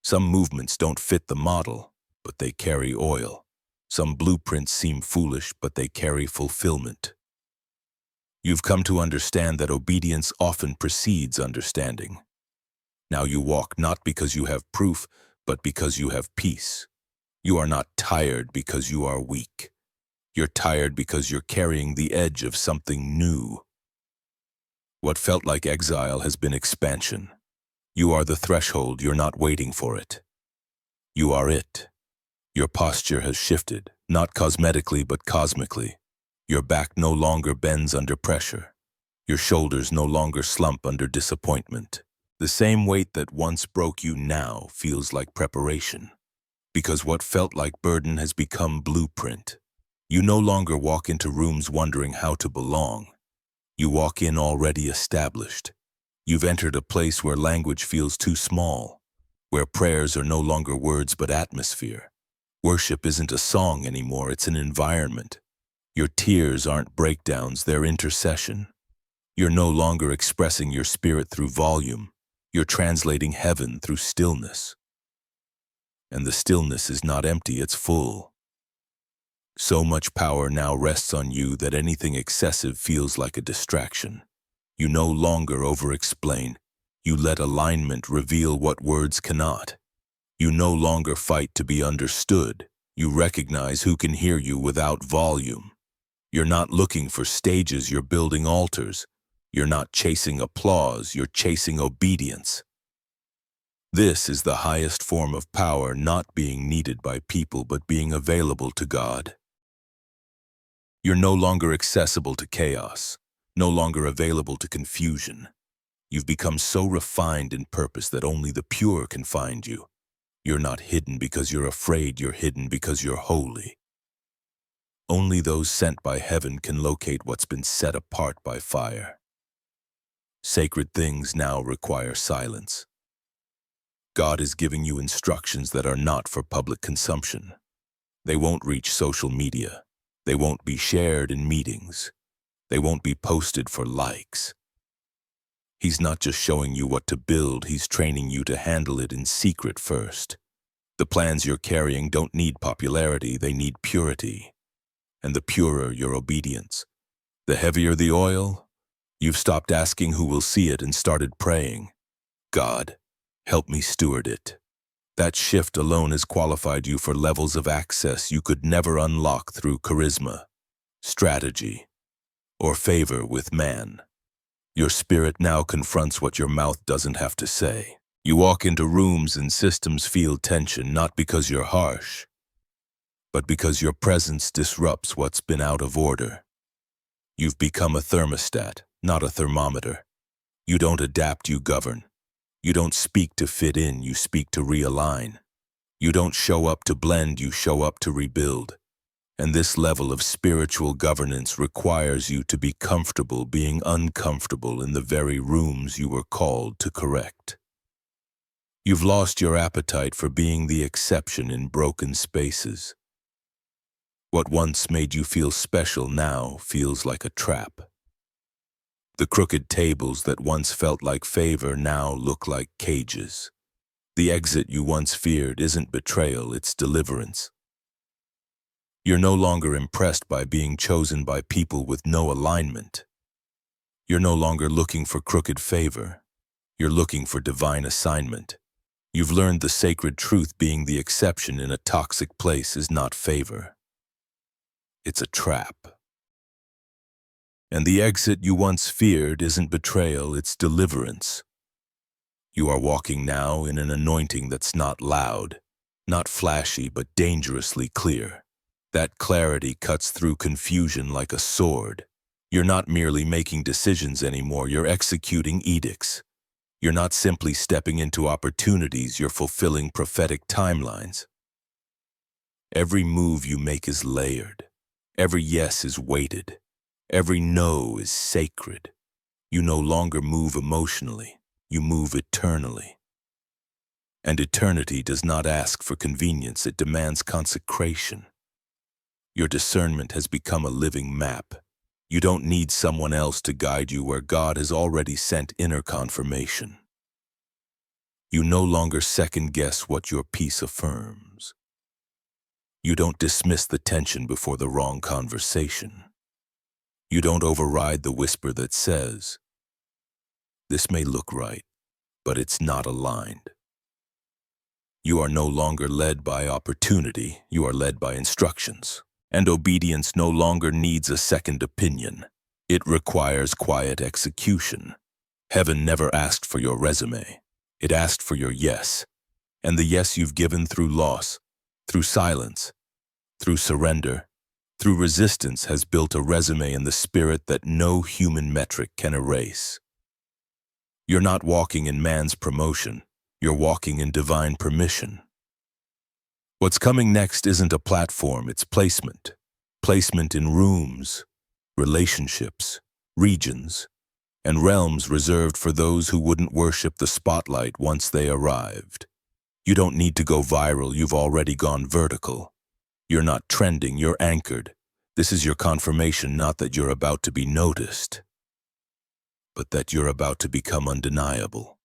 Some movements don't fit the model, but they carry oil. Some blueprints seem foolish, but they carry fulfillment. You've come to understand that obedience often precedes understanding. Now you walk not because you have proof, but because you have peace. You are not tired because you are weak. You're tired because you're carrying the edge of something new. What felt like exile has been expansion. You are the threshold, you're not waiting for it. You are it. Your posture has shifted, not cosmetically but cosmically. Your back no longer bends under pressure. Your shoulders no longer slump under disappointment. The same weight that once broke you now feels like preparation. Because what felt like burden has become blueprint. You no longer walk into rooms wondering how to belong. You walk in already established. You've entered a place where language feels too small, where prayers are no longer words but atmosphere. Worship isn't a song anymore, it's an environment. Your tears aren't breakdowns, they're intercession. You're no longer expressing your spirit through volume. You're translating heaven through stillness. And the stillness is not empty, it's full. So much power now rests on you that anything excessive feels like a distraction. You no longer over-explain. You let alignment reveal what words cannot. You no longer fight to be understood. You recognize who can hear you without volume. You're not looking for stages, you're building altars. You're not chasing applause, you're chasing obedience. This is the highest form of power, not being needed by people but being available to God. You're no longer accessible to chaos, no longer available to confusion. You've become so refined in purpose that only the pure can find you. You're not hidden because you're afraid, you're hidden because you're holy. Only those sent by heaven can locate what's been set apart by fire. Sacred things now require silence. God is giving you instructions that are not for public consumption. They won't reach social media. They won't be shared in meetings. They won't be posted for likes. He's not just showing you what to build, he's training you to handle it in secret first. The plans you're carrying don't need popularity, they need purity. And the purer your obedience, the heavier the oil, you've stopped asking who will see it and started praying, God, help me steward it. That shift alone has qualified you for levels of access you could never unlock through charisma, strategy, or favor with man. Your spirit now confronts what your mouth doesn't have to say. You walk into rooms and systems feel tension not because you're harsh, but because your presence disrupts what's been out of order. You've become a thermostat, not a thermometer. You don't adapt, you govern. You don't speak to fit in, you speak to realign. You don't show up to blend, you show up to rebuild. And this level of spiritual governance requires you to be comfortable being uncomfortable in the very rooms you were called to correct. You've lost your appetite for being the exception in broken spaces. What once made you feel special now feels like a trap. The crooked tables that once felt like favor now look like cages. The exit you once feared isn't betrayal, it's deliverance. You're no longer impressed by being chosen by people with no alignment. You're no longer looking for crooked favor. You're looking for divine assignment. You've learned the sacred truth: being the exception in a toxic place is not favor. It's a trap. And the exit you once feared isn't betrayal, it's deliverance. You are walking now in an anointing that's not loud, not flashy, but dangerously clear. That clarity cuts through confusion like a sword. You're not merely making decisions anymore, you're executing edicts. You're not simply stepping into opportunities, you're fulfilling prophetic timelines. Every move you make is layered. Every yes is weighted. Every no is sacred. You no longer move emotionally, you move eternally. And eternity does not ask for convenience, it demands consecration. Your discernment has become a living map. You don't need someone else to guide you where God has already sent inner confirmation. You no longer second-guess what your peace affirms. You don't dismiss the tension before the wrong conversation. You don't override the whisper that says, "This may look right, but it's not aligned." You are no longer led by opportunity, you are led by instructions. And obedience no longer needs a second opinion. It requires quiet execution. Heaven never asked for your resume. It asked for your yes. And the yes you've given through loss, through silence, through surrender, through resistance has built a resume in the spirit that no human metric can erase. You're not walking in man's promotion. You're walking in divine permission. What's coming next isn't a platform, it's placement. Placement in rooms, relationships, regions, and realms reserved for those who wouldn't worship the spotlight once they arrived. You don't need to go viral, you've already gone vertical. You're not trending, you're anchored. This is your confirmation, not that you're about to be noticed, but that you're about to become undeniable.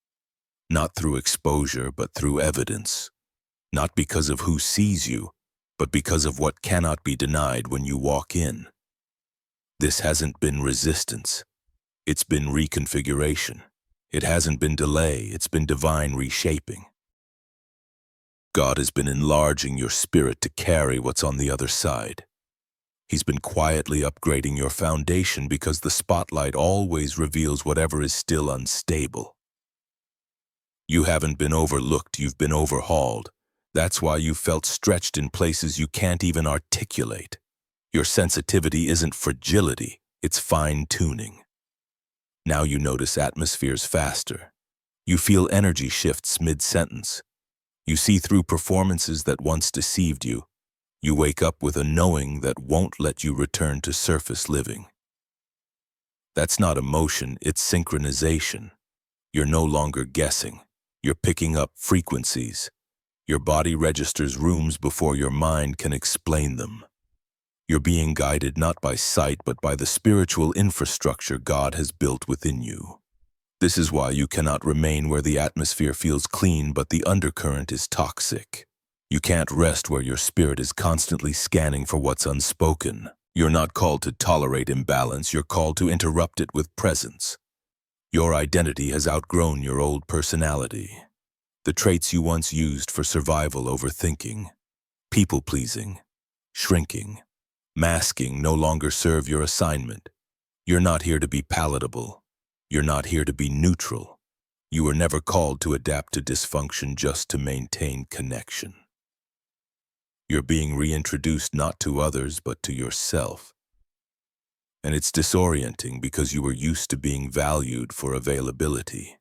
Not through exposure, but through evidence. Not because of who sees you, but because of what cannot be denied when you walk in. This hasn't been resistance. It's been reconfiguration. It hasn't been delay, it's been divine reshaping. God has been enlarging your spirit to carry what's on the other side. He's been quietly upgrading your foundation because the spotlight always reveals whatever is still unstable. You haven't been overlooked, you've been overhauled. That's why you felt stretched in places you can't even articulate. Your sensitivity isn't fragility, it's fine-tuning. Now you notice atmospheres faster. You feel energy shifts mid-sentence. You see through performances that once deceived you. You wake up with a knowing that won't let you return to surface living. That's not emotion, it's synchronization. You're no longer guessing. You're picking up frequencies. Your body registers rooms before your mind can explain them. You're being guided not by sight, but by the spiritual infrastructure God has built within you. This is why you cannot remain where the atmosphere feels clean, but the undercurrent is toxic. You can't rest where your spirit is constantly scanning for what's unspoken. You're not called to tolerate imbalance, you're called to interrupt it with presence. Your identity has outgrown your old personality. The traits you once used for survival, overthinking, people-pleasing, shrinking, masking no longer serve your assignment. You're not here to be palatable. You're not here to be neutral. You were never called to adapt to dysfunction just to maintain connection. You're being reintroduced not to others, but to yourself. And it's disorienting because you were used to being valued for availability,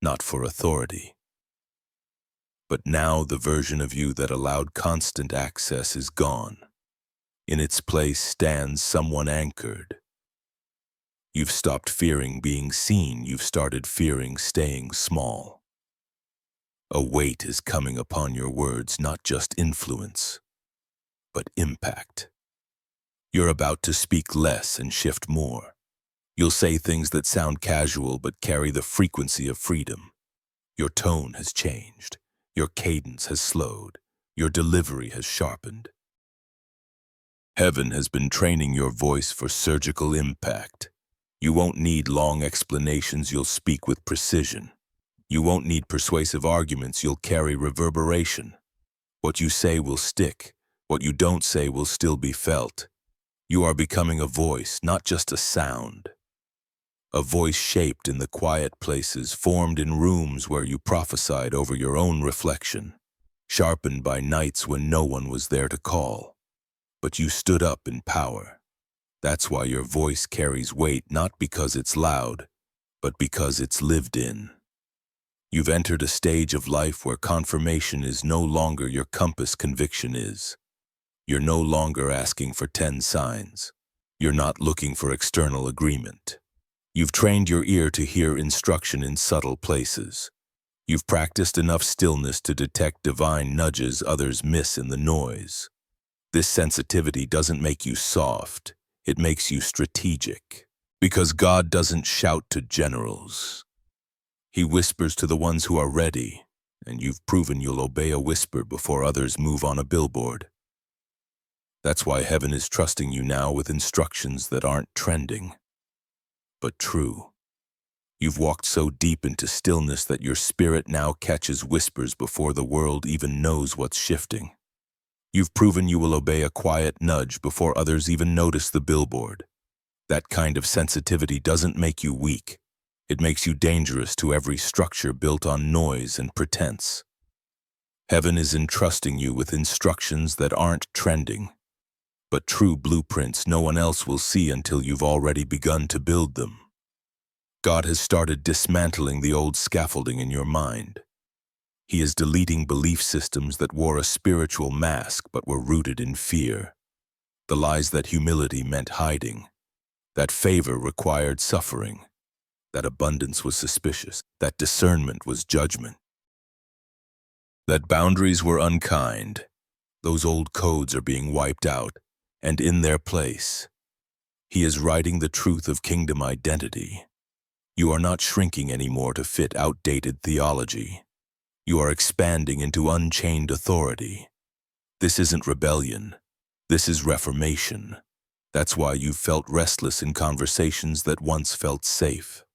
not for authority. But now the version of you that allowed constant access is gone. In its place stands someone anchored. You've stopped fearing being seen, you've started fearing staying small. A weight is coming upon your words, not just influence, but impact. You're about to speak less and shift more. You'll say things that sound casual but carry the frequency of freedom. Your tone has changed. Your cadence has slowed. Your delivery has sharpened. Heaven has been training your voice for surgical impact. You won't need long explanations, you'll speak with precision. You won't need persuasive arguments, you'll carry reverberation. What you say will stick. What you don't say will still be felt. You are becoming a voice, not just a sound. A voice shaped in the quiet places, formed in rooms where you prophesied over your own reflection, sharpened by nights when no one was there to call. But you stood up in power. That's why your voice carries weight, not because it's loud, but because it's lived in. You've entered a stage of life where confirmation is no longer your compass, conviction is. You're no longer asking for 10 signs. You're not looking for external agreement. You've trained your ear to hear instruction in subtle places. You've practiced enough stillness to detect divine nudges others miss in the noise. This sensitivity doesn't make you soft, it makes you strategic. Because God doesn't shout to generals. He whispers to the ones who are ready, and you've proven you'll obey a whisper before others move on a billboard. That's why heaven is trusting you now with instructions that aren't trending, but true. You've walked so deep into stillness that your spirit now catches whispers before the world even knows what's shifting. You've proven you will obey a quiet nudge before others even notice the billboard. That kind of sensitivity doesn't make you weak. It makes you dangerous to every structure built on noise and pretense. Heaven is entrusting you with instructions that aren't trending, but true blueprints no one else will see until you've already begun to build them. God has started dismantling the old scaffolding in your mind. He is deleting belief systems that wore a spiritual mask but were rooted in fear. The lies that humility meant hiding, that favor required suffering, that abundance was suspicious, that discernment was judgment, that boundaries were unkind. Those old codes are being wiped out, and in their place, He is writing the truth of kingdom identity. You are not shrinking anymore to fit outdated theology. You are expanding into unchained authority. This isn't rebellion. This is reformation. That's why you've felt restless in conversations that once felt safe.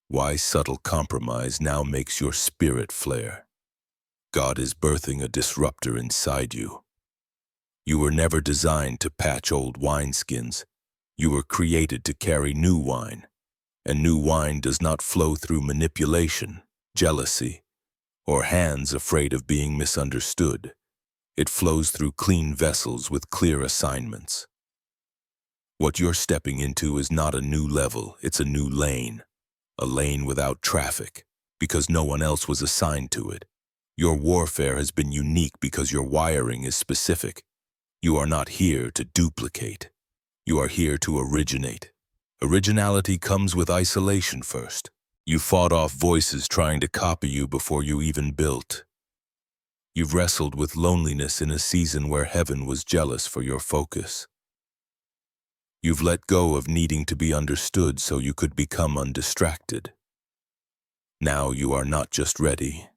Why subtle compromise now makes your spirit flare. God is birthing a disruptor inside you. You were never designed to patch old wineskins. You were created to carry new wine. And new wine does not flow through manipulation, jealousy, or hands afraid of being misunderstood. It flows through clean vessels with clear assignments. What you're stepping into is not a new level, it's a new lane. A lane without traffic, because no one else was assigned to it. Your warfare has been unique because your wiring is specific. You are not here to duplicate. You are here to originate. Originality comes with isolation first. You fought off voices trying to copy you before you even built. You've wrestled with loneliness in a season where heaven was jealous for your focus. You've let go of needing to be understood so you could become undistracted. Now you are not just ready.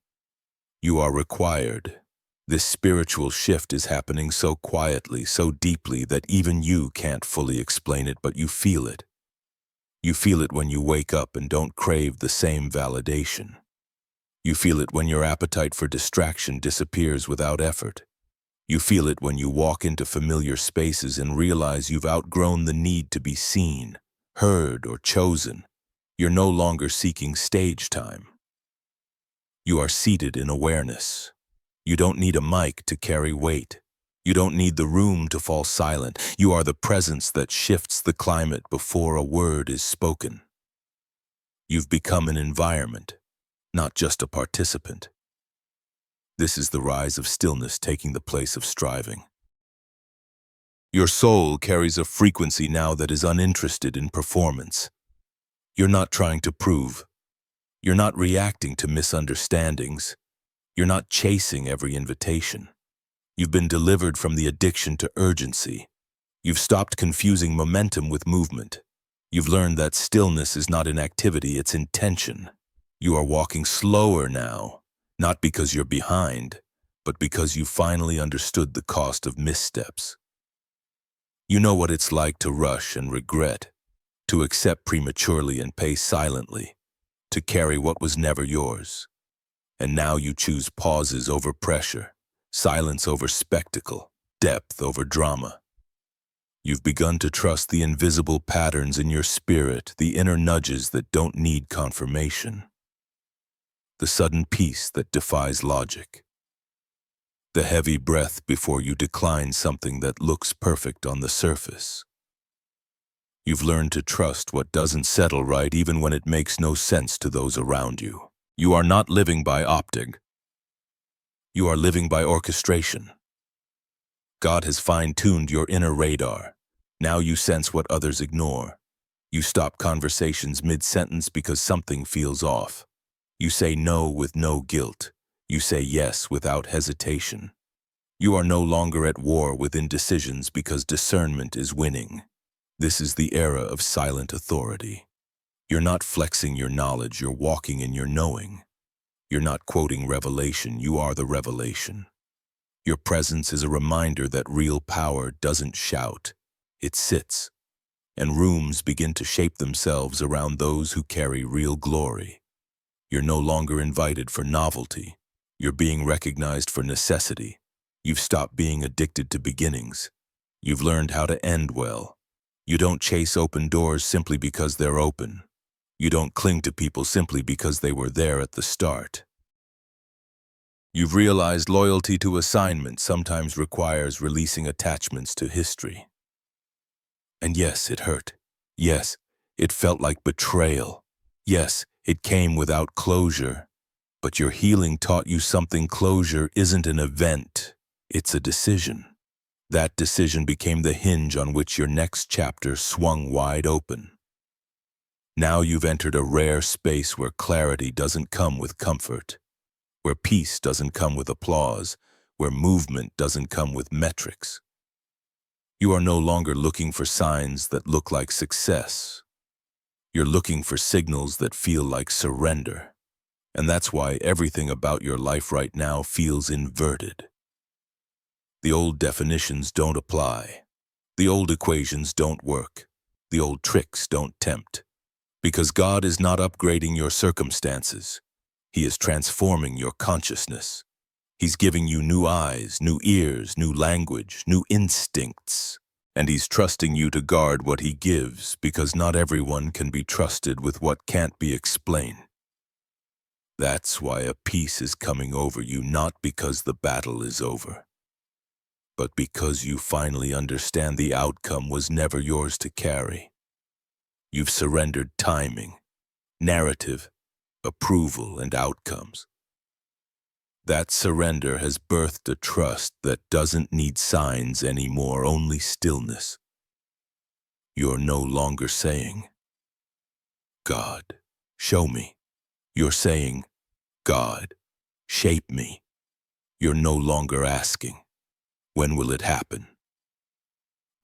You are required. This spiritual shift is happening so quietly, so deeply that even you can't fully explain it, but you feel it. You feel it when you wake up and don't crave the same validation. You feel it when your appetite for distraction disappears without effort. You feel it when you walk into familiar spaces and realize you've outgrown the need to be seen, heard, or chosen. You're no longer seeking stage time. You are seated in awareness. You don't need a mic to carry weight. You don't need the room to fall silent. You are the presence that shifts the climate before a word is spoken. You've become an environment, not just a participant. This is the rise of stillness taking the place of striving. Your soul carries a frequency now that is uninterested in performance. You're not trying to prove. You're not reacting to misunderstandings. You're not chasing every invitation. You've been delivered from the addiction to urgency. You've stopped confusing momentum with movement. You've learned that stillness is not inactivity, it's intention. You are walking slower now, not because you're behind, but because you finally understood the cost of missteps. You know what it's like to rush and regret, to accept prematurely and pay silently, to carry what was never yours. And now you choose pauses over pressure, silence over spectacle, depth over drama. You've begun to trust the invisible patterns in your spirit, the inner nudges that don't need confirmation. The sudden peace that defies logic. The heavy breath before you decline something that looks perfect on the surface. You've learned to trust what doesn't settle right even when it makes no sense to those around you. You are not living by optic. You are living by orchestration. God has fine-tuned your inner radar. Now you sense what others ignore. You stop conversations mid-sentence because something feels off. You say no with no guilt. You say yes without hesitation. You are no longer at war with indecisions because discernment is winning. This is the era of silent authority. You're not flexing your knowledge, you're walking in your knowing. You're not quoting revelation, you are the revelation. Your presence is a reminder that real power doesn't shout, it sits. And rooms begin to shape themselves around those who carry real glory. You're no longer invited for novelty. You're being recognized for necessity. You've stopped being addicted to beginnings. You've learned how to end well. You don't chase open doors simply because they're open. You don't cling to people simply because they were there at the start. You've realized loyalty to assignment sometimes requires releasing attachments to history. And yes, it hurt. Yes, it felt like betrayal. Yes, it came without closure. But your healing taught you something. Closure isn't an event, it's a decision. That decision became the hinge on which your next chapter swung wide open. Now you've entered a rare space where clarity doesn't come with comfort, where peace doesn't come with applause, where movement doesn't come with metrics. You are no longer looking for signs that look like success. You're looking for signals that feel like surrender. And that's why everything about your life right now feels inverted. The old definitions don't apply. The old equations don't work. The old tricks don't tempt. Because God is not upgrading your circumstances. He is transforming your consciousness. He's giving you new eyes, new ears, new language, new instincts. And He's trusting you to guard what He gives, because not everyone can be trusted with what can't be explained. That's why a peace is coming over you, not because the battle is over, but because you finally understand the outcome was never yours to carry. You've surrendered timing, narrative, approval, and outcomes. That surrender has birthed a trust that doesn't need signs anymore, only stillness. You're no longer saying, God, show me. You're saying, God, shape me. You're no longer asking, when will it happen?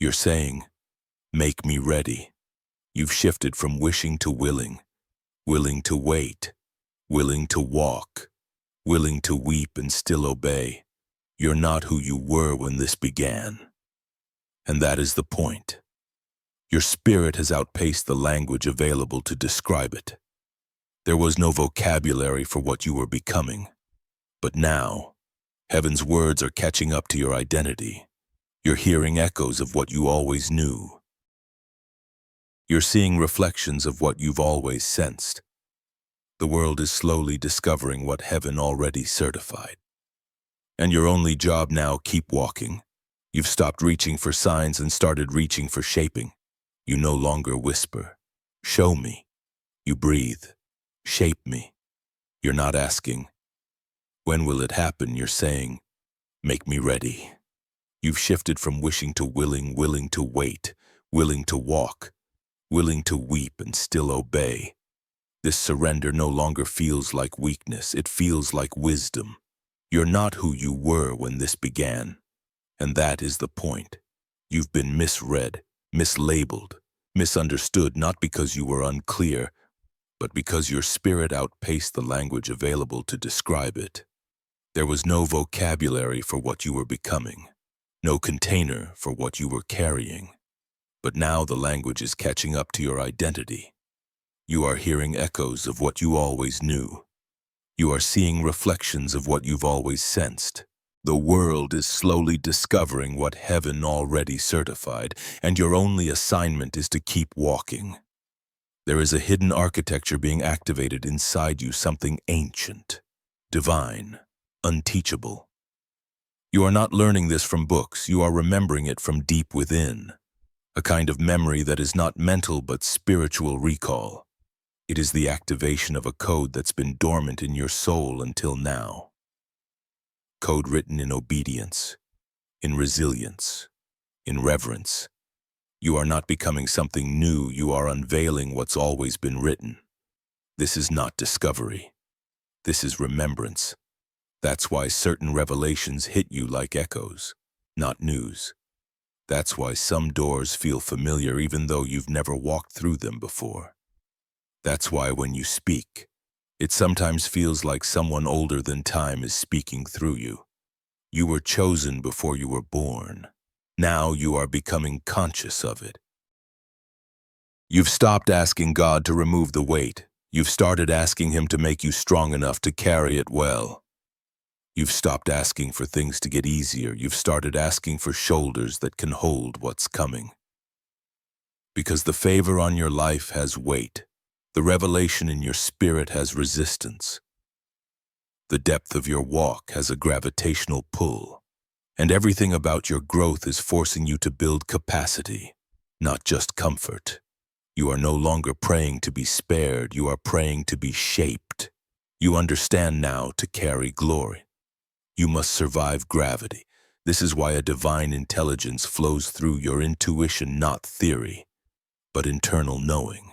You're saying, make me ready. You've shifted from wishing to willing to wait, willing to walk, willing to weep and still obey. You're not who you were when this began. And that is the point. Your spirit has outpaced the language available to describe it. There was no vocabulary for what you were becoming. But now, heaven's words are catching up to your identity. You're hearing echoes of what you always knew. You're seeing reflections of what you've always sensed. The world is slowly discovering what heaven already certified. And your only job now, keep walking. You've stopped reaching for signs and started reaching for shaping. You no longer whisper, show me. You breathe, shape me. You're not asking, when will it happen? You're saying, make me ready. You've shifted from wishing to willing to wait, willing to walk, willing to weep and still obey. This surrender no longer feels like weakness, it feels like wisdom. You're not who you were when this began. And that is the point. You've been misread, mislabeled, misunderstood, not because you were unclear, but because your spirit outpaced the language available to describe it. There was no vocabulary for what you were becoming, no container for what you were carrying. But now the language is catching up to your identity. You are hearing echoes of what you always knew. You are seeing reflections of what you've always sensed. The world is slowly discovering what heaven already certified, and your only assignment is to keep walking. There is a hidden architecture being activated inside you, something ancient, divine, unteachable. You are not learning this from books, you are remembering it from deep within. A kind of memory that is not mental but spiritual recall. It is the activation of a code that's been dormant in your soul until now. Code written in obedience, in resilience, in reverence, You are not becoming something new, you are unveiling what's always been written. This is not discovery. This is remembrance. That's why certain revelations hit you like echoes, not news. That's why some doors feel familiar even though you've never walked through them before. That's why when you speak, it sometimes feels like someone older than time is speaking through you. You were chosen before you were born. Now you are becoming conscious of it. You've stopped asking God to remove the weight. You've started asking Him to make you strong enough to carry it well. You've stopped asking for things to get easier. You've started asking for shoulders that can hold what's coming. Because the favor on your life has weight. The revelation in your spirit has resistance. The depth of your walk has a gravitational pull. And everything about your growth is forcing you to build capacity, not just comfort. You are no longer praying to be spared. You are praying to be shaped. You understand now to carry glory. You must survive gravity. This is why a divine intelligence flows through your intuition, not theory, but internal knowing.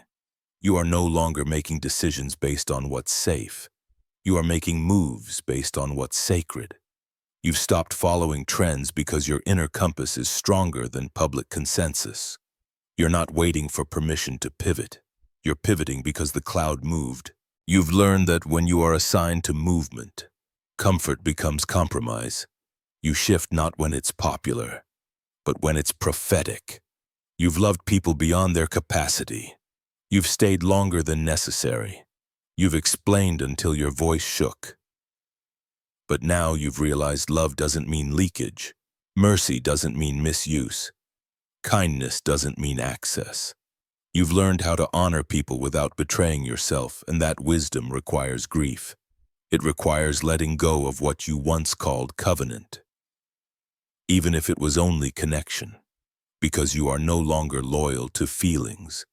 You are no longer making decisions based on what's safe. You are making moves based on what's sacred. You've stopped following trends because your inner compass is stronger than public consensus. You're not waiting for permission to pivot. You're pivoting because the cloud moved. You've learned that when you are assigned to movement, comfort becomes compromise. You shift not when it's popular, but when it's prophetic. You've loved people beyond their capacity. You've stayed longer than necessary. You've explained until your voice shook. But now you've realized love doesn't mean leakage. Mercy doesn't mean misuse. Kindness doesn't mean access. You've learned how to honor people without betraying yourself, and that wisdom requires grief. It requires letting go of what you once called covenant, even if it was only connection, because you are no longer loyal to feelings.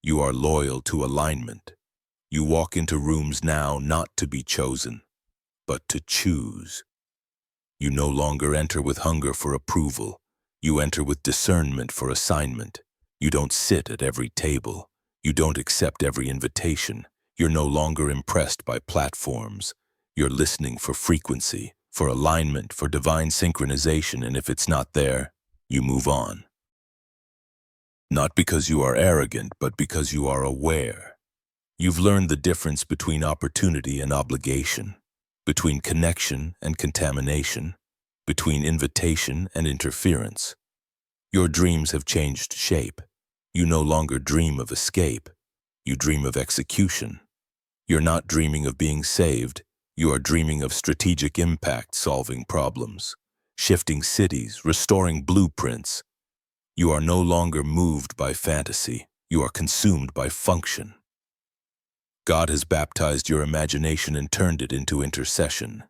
You are loyal to alignment. You walk into rooms now not to be chosen, but to choose. You no longer enter with hunger for approval. You enter with discernment for assignment. You don't sit at every table. You don't accept every invitation. You're no longer impressed by platforms. You're listening for frequency, for alignment, for divine synchronization, and if it's not there, you move on. Not because you are arrogant, but because you are aware. You've learned the difference between opportunity and obligation, between connection and contamination, between invitation and interference. Your dreams have changed shape. You no longer dream of escape. You dream of execution. You're not dreaming of being saved. You are dreaming of strategic impact, solving problems, shifting cities, restoring blueprints. You are no longer moved by fantasy. You are consumed by function. God has baptized your imagination and turned it into intercession.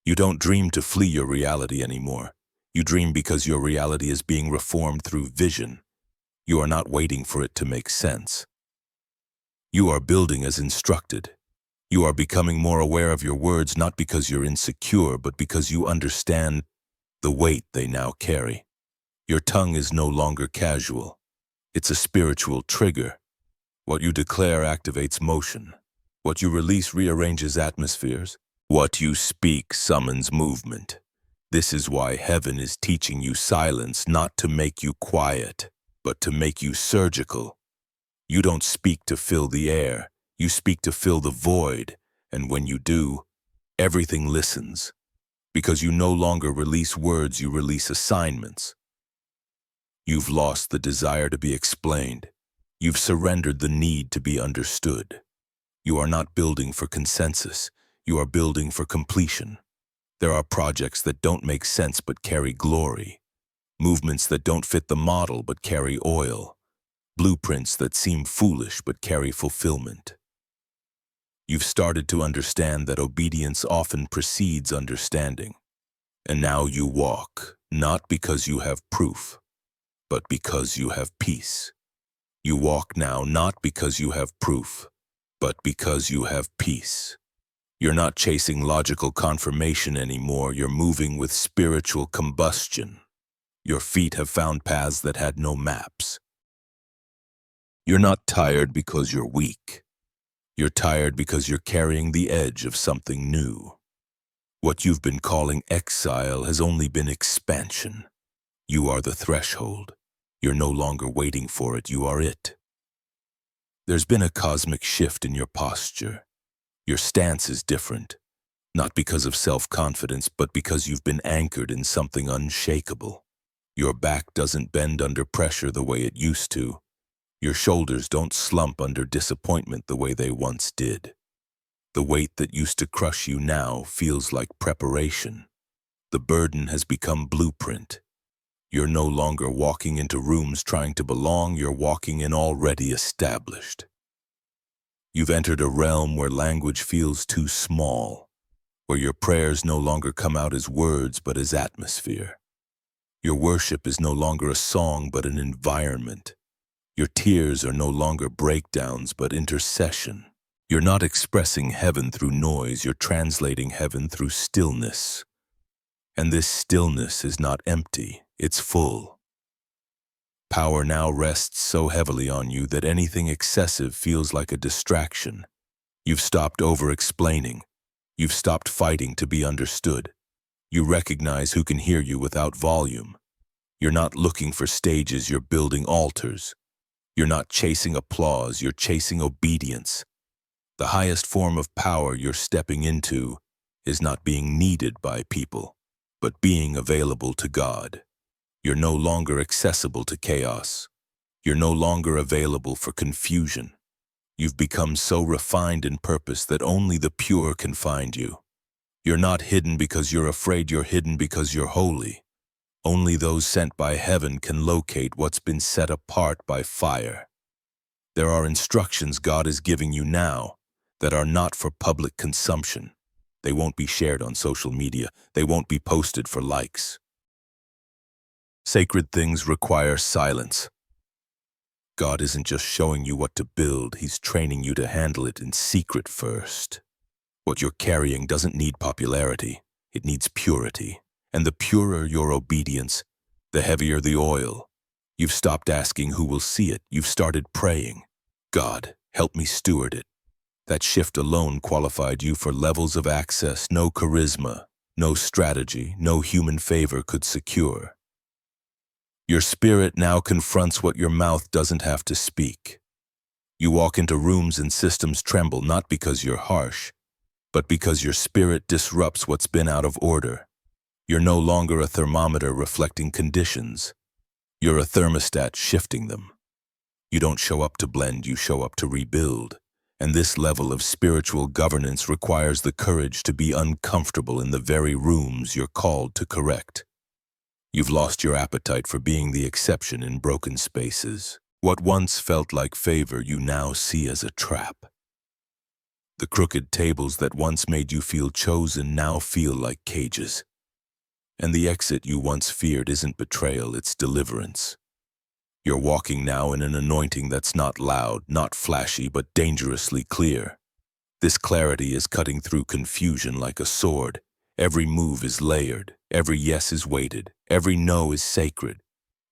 You don't dream to flee your reality anymore. You dream because your reality is being reformed through vision. You are not waiting for it to make sense. You are building as instructed. You are becoming more aware of your words, not because you're insecure, but because you understand the weight they now carry. Your tongue is no longer casual. It's a spiritual trigger. What you declare activates motion. What you release rearranges atmospheres. What you speak summons movement. This is why heaven is teaching you silence, not to make you quiet, but to make you surgical. You don't speak to fill the air. You speak to fill the void. And when you do, everything listens. Because you no longer release words, you release assignments. You've lost the desire to be explained. You've surrendered the need to be understood. You are not building for consensus. You are building for completion. There are projects that don't make sense but carry glory. Movements that don't fit the model but carry oil. Blueprints that seem foolish but carry fulfillment. You've started to understand that obedience often precedes understanding. And now you walk, not because you have proof, but because you have peace. You walk now not because you have proof, but because you have peace. You're not chasing logical confirmation anymore. You're moving with spiritual combustion. Your feet have found paths that had no maps. You're not tired because you're weak. You're tired because you're carrying the edge of something new. What you've been calling exile has only been expansion. You are the threshold. You're no longer waiting for it, you are it. There's been a cosmic shift in your posture. Your stance is different, not because of self-confidence, but because you've been anchored in something unshakable. Your back doesn't bend under pressure the way it used to. Your shoulders don't slump under disappointment the way they once did. The weight that used to crush you now feels like preparation. The burden has become blueprint. You're no longer walking into rooms trying to belong, you're walking in already established. You've entered a realm where language feels too small, where your prayers no longer come out as words but as atmosphere. Your worship is no longer a song but an environment. Your tears are no longer breakdowns but intercession. You're not expressing heaven through noise, you're translating heaven through stillness. And this stillness is not empty, it's full. Power now rests so heavily on you that anything excessive feels like a distraction. You've stopped over-explaining. You've stopped fighting to be understood. You recognize who can hear you without volume. You're not looking for stages, you're building altars. You're not chasing applause, you're chasing obedience. The highest form of power you're stepping into is not being needed by people, but being available to God. You're no longer accessible to chaos. You're no longer available for confusion. You've become so refined in purpose that only the pure can find you. You're not hidden because you're afraid, you're hidden because you're holy. Only those sent by heaven can locate what's been set apart by fire. There are instructions God is giving you now that are not for public consumption. They won't be shared on social media. They won't be posted for likes. Sacred things require silence. God isn't just showing you what to build, He's training you to handle it in secret first. What you're carrying doesn't need popularity, it needs purity. And the purer your obedience, the heavier the oil. You've stopped asking who will see it, you've started praying. God, help me steward it. That shift alone qualified you for levels of access no charisma, no strategy, no human favor could secure. Your spirit now confronts what your mouth doesn't have to speak. You walk into rooms and systems tremble not because you're harsh, but because your spirit disrupts what's been out of order. You're no longer a thermometer reflecting conditions. You're a thermostat shifting them. You don't show up to blend, you show up to rebuild. And this level of spiritual governance requires the courage to be uncomfortable in the very rooms you're called to correct. You've lost your appetite for being the exception in broken spaces. What once felt like favor you now see as a trap. The crooked tables that once made you feel chosen now feel like cages. And the exit you once feared isn't betrayal, it's deliverance. You're walking now in an anointing that's not loud, not flashy, but dangerously clear. This clarity is cutting through confusion like a sword. Every move is layered, every yes is weighted, every no is sacred.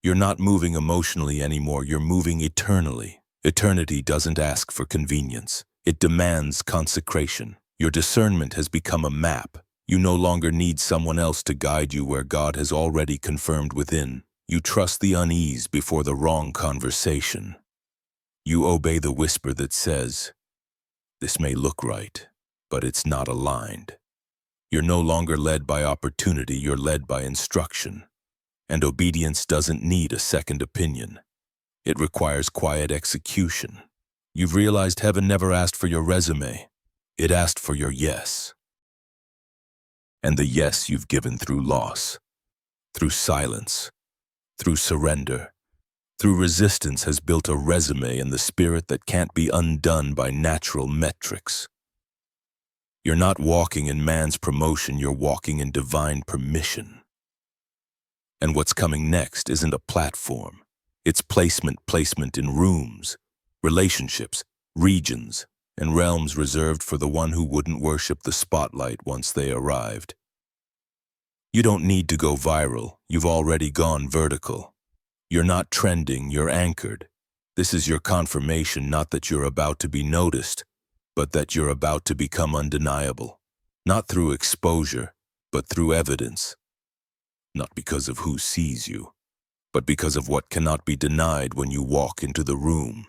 You're not moving emotionally anymore, you're moving eternally. Eternity doesn't ask for convenience, it demands consecration. Your discernment has become a map. You no longer need someone else to guide you where God has already confirmed within. You trust the unease before the wrong conversation. You obey the whisper that says, "This may look right, but it's not aligned." You're no longer led by opportunity, you're led by instruction. And obedience doesn't need a second opinion. It requires quiet execution. You've realized heaven never asked for your resume. It asked for your yes. And the yes you've given through loss, through silence, through surrender, through resistance has built a resume in the spirit that can't be undone by natural metrics. You're not walking in man's promotion, you're walking in divine permission. And what's coming next isn't a platform. It's placement in rooms, relationships, regions, and realms reserved for the one who wouldn't worship the spotlight once they arrived. You don't need to go viral. You've already gone vertical. You're not trending, you're anchored. This is your confirmation, not that you're about to be noticed, but that you're about to become undeniable. Not through exposure, but through evidence. Not because of who sees you, but because of what cannot be denied when you walk into the room.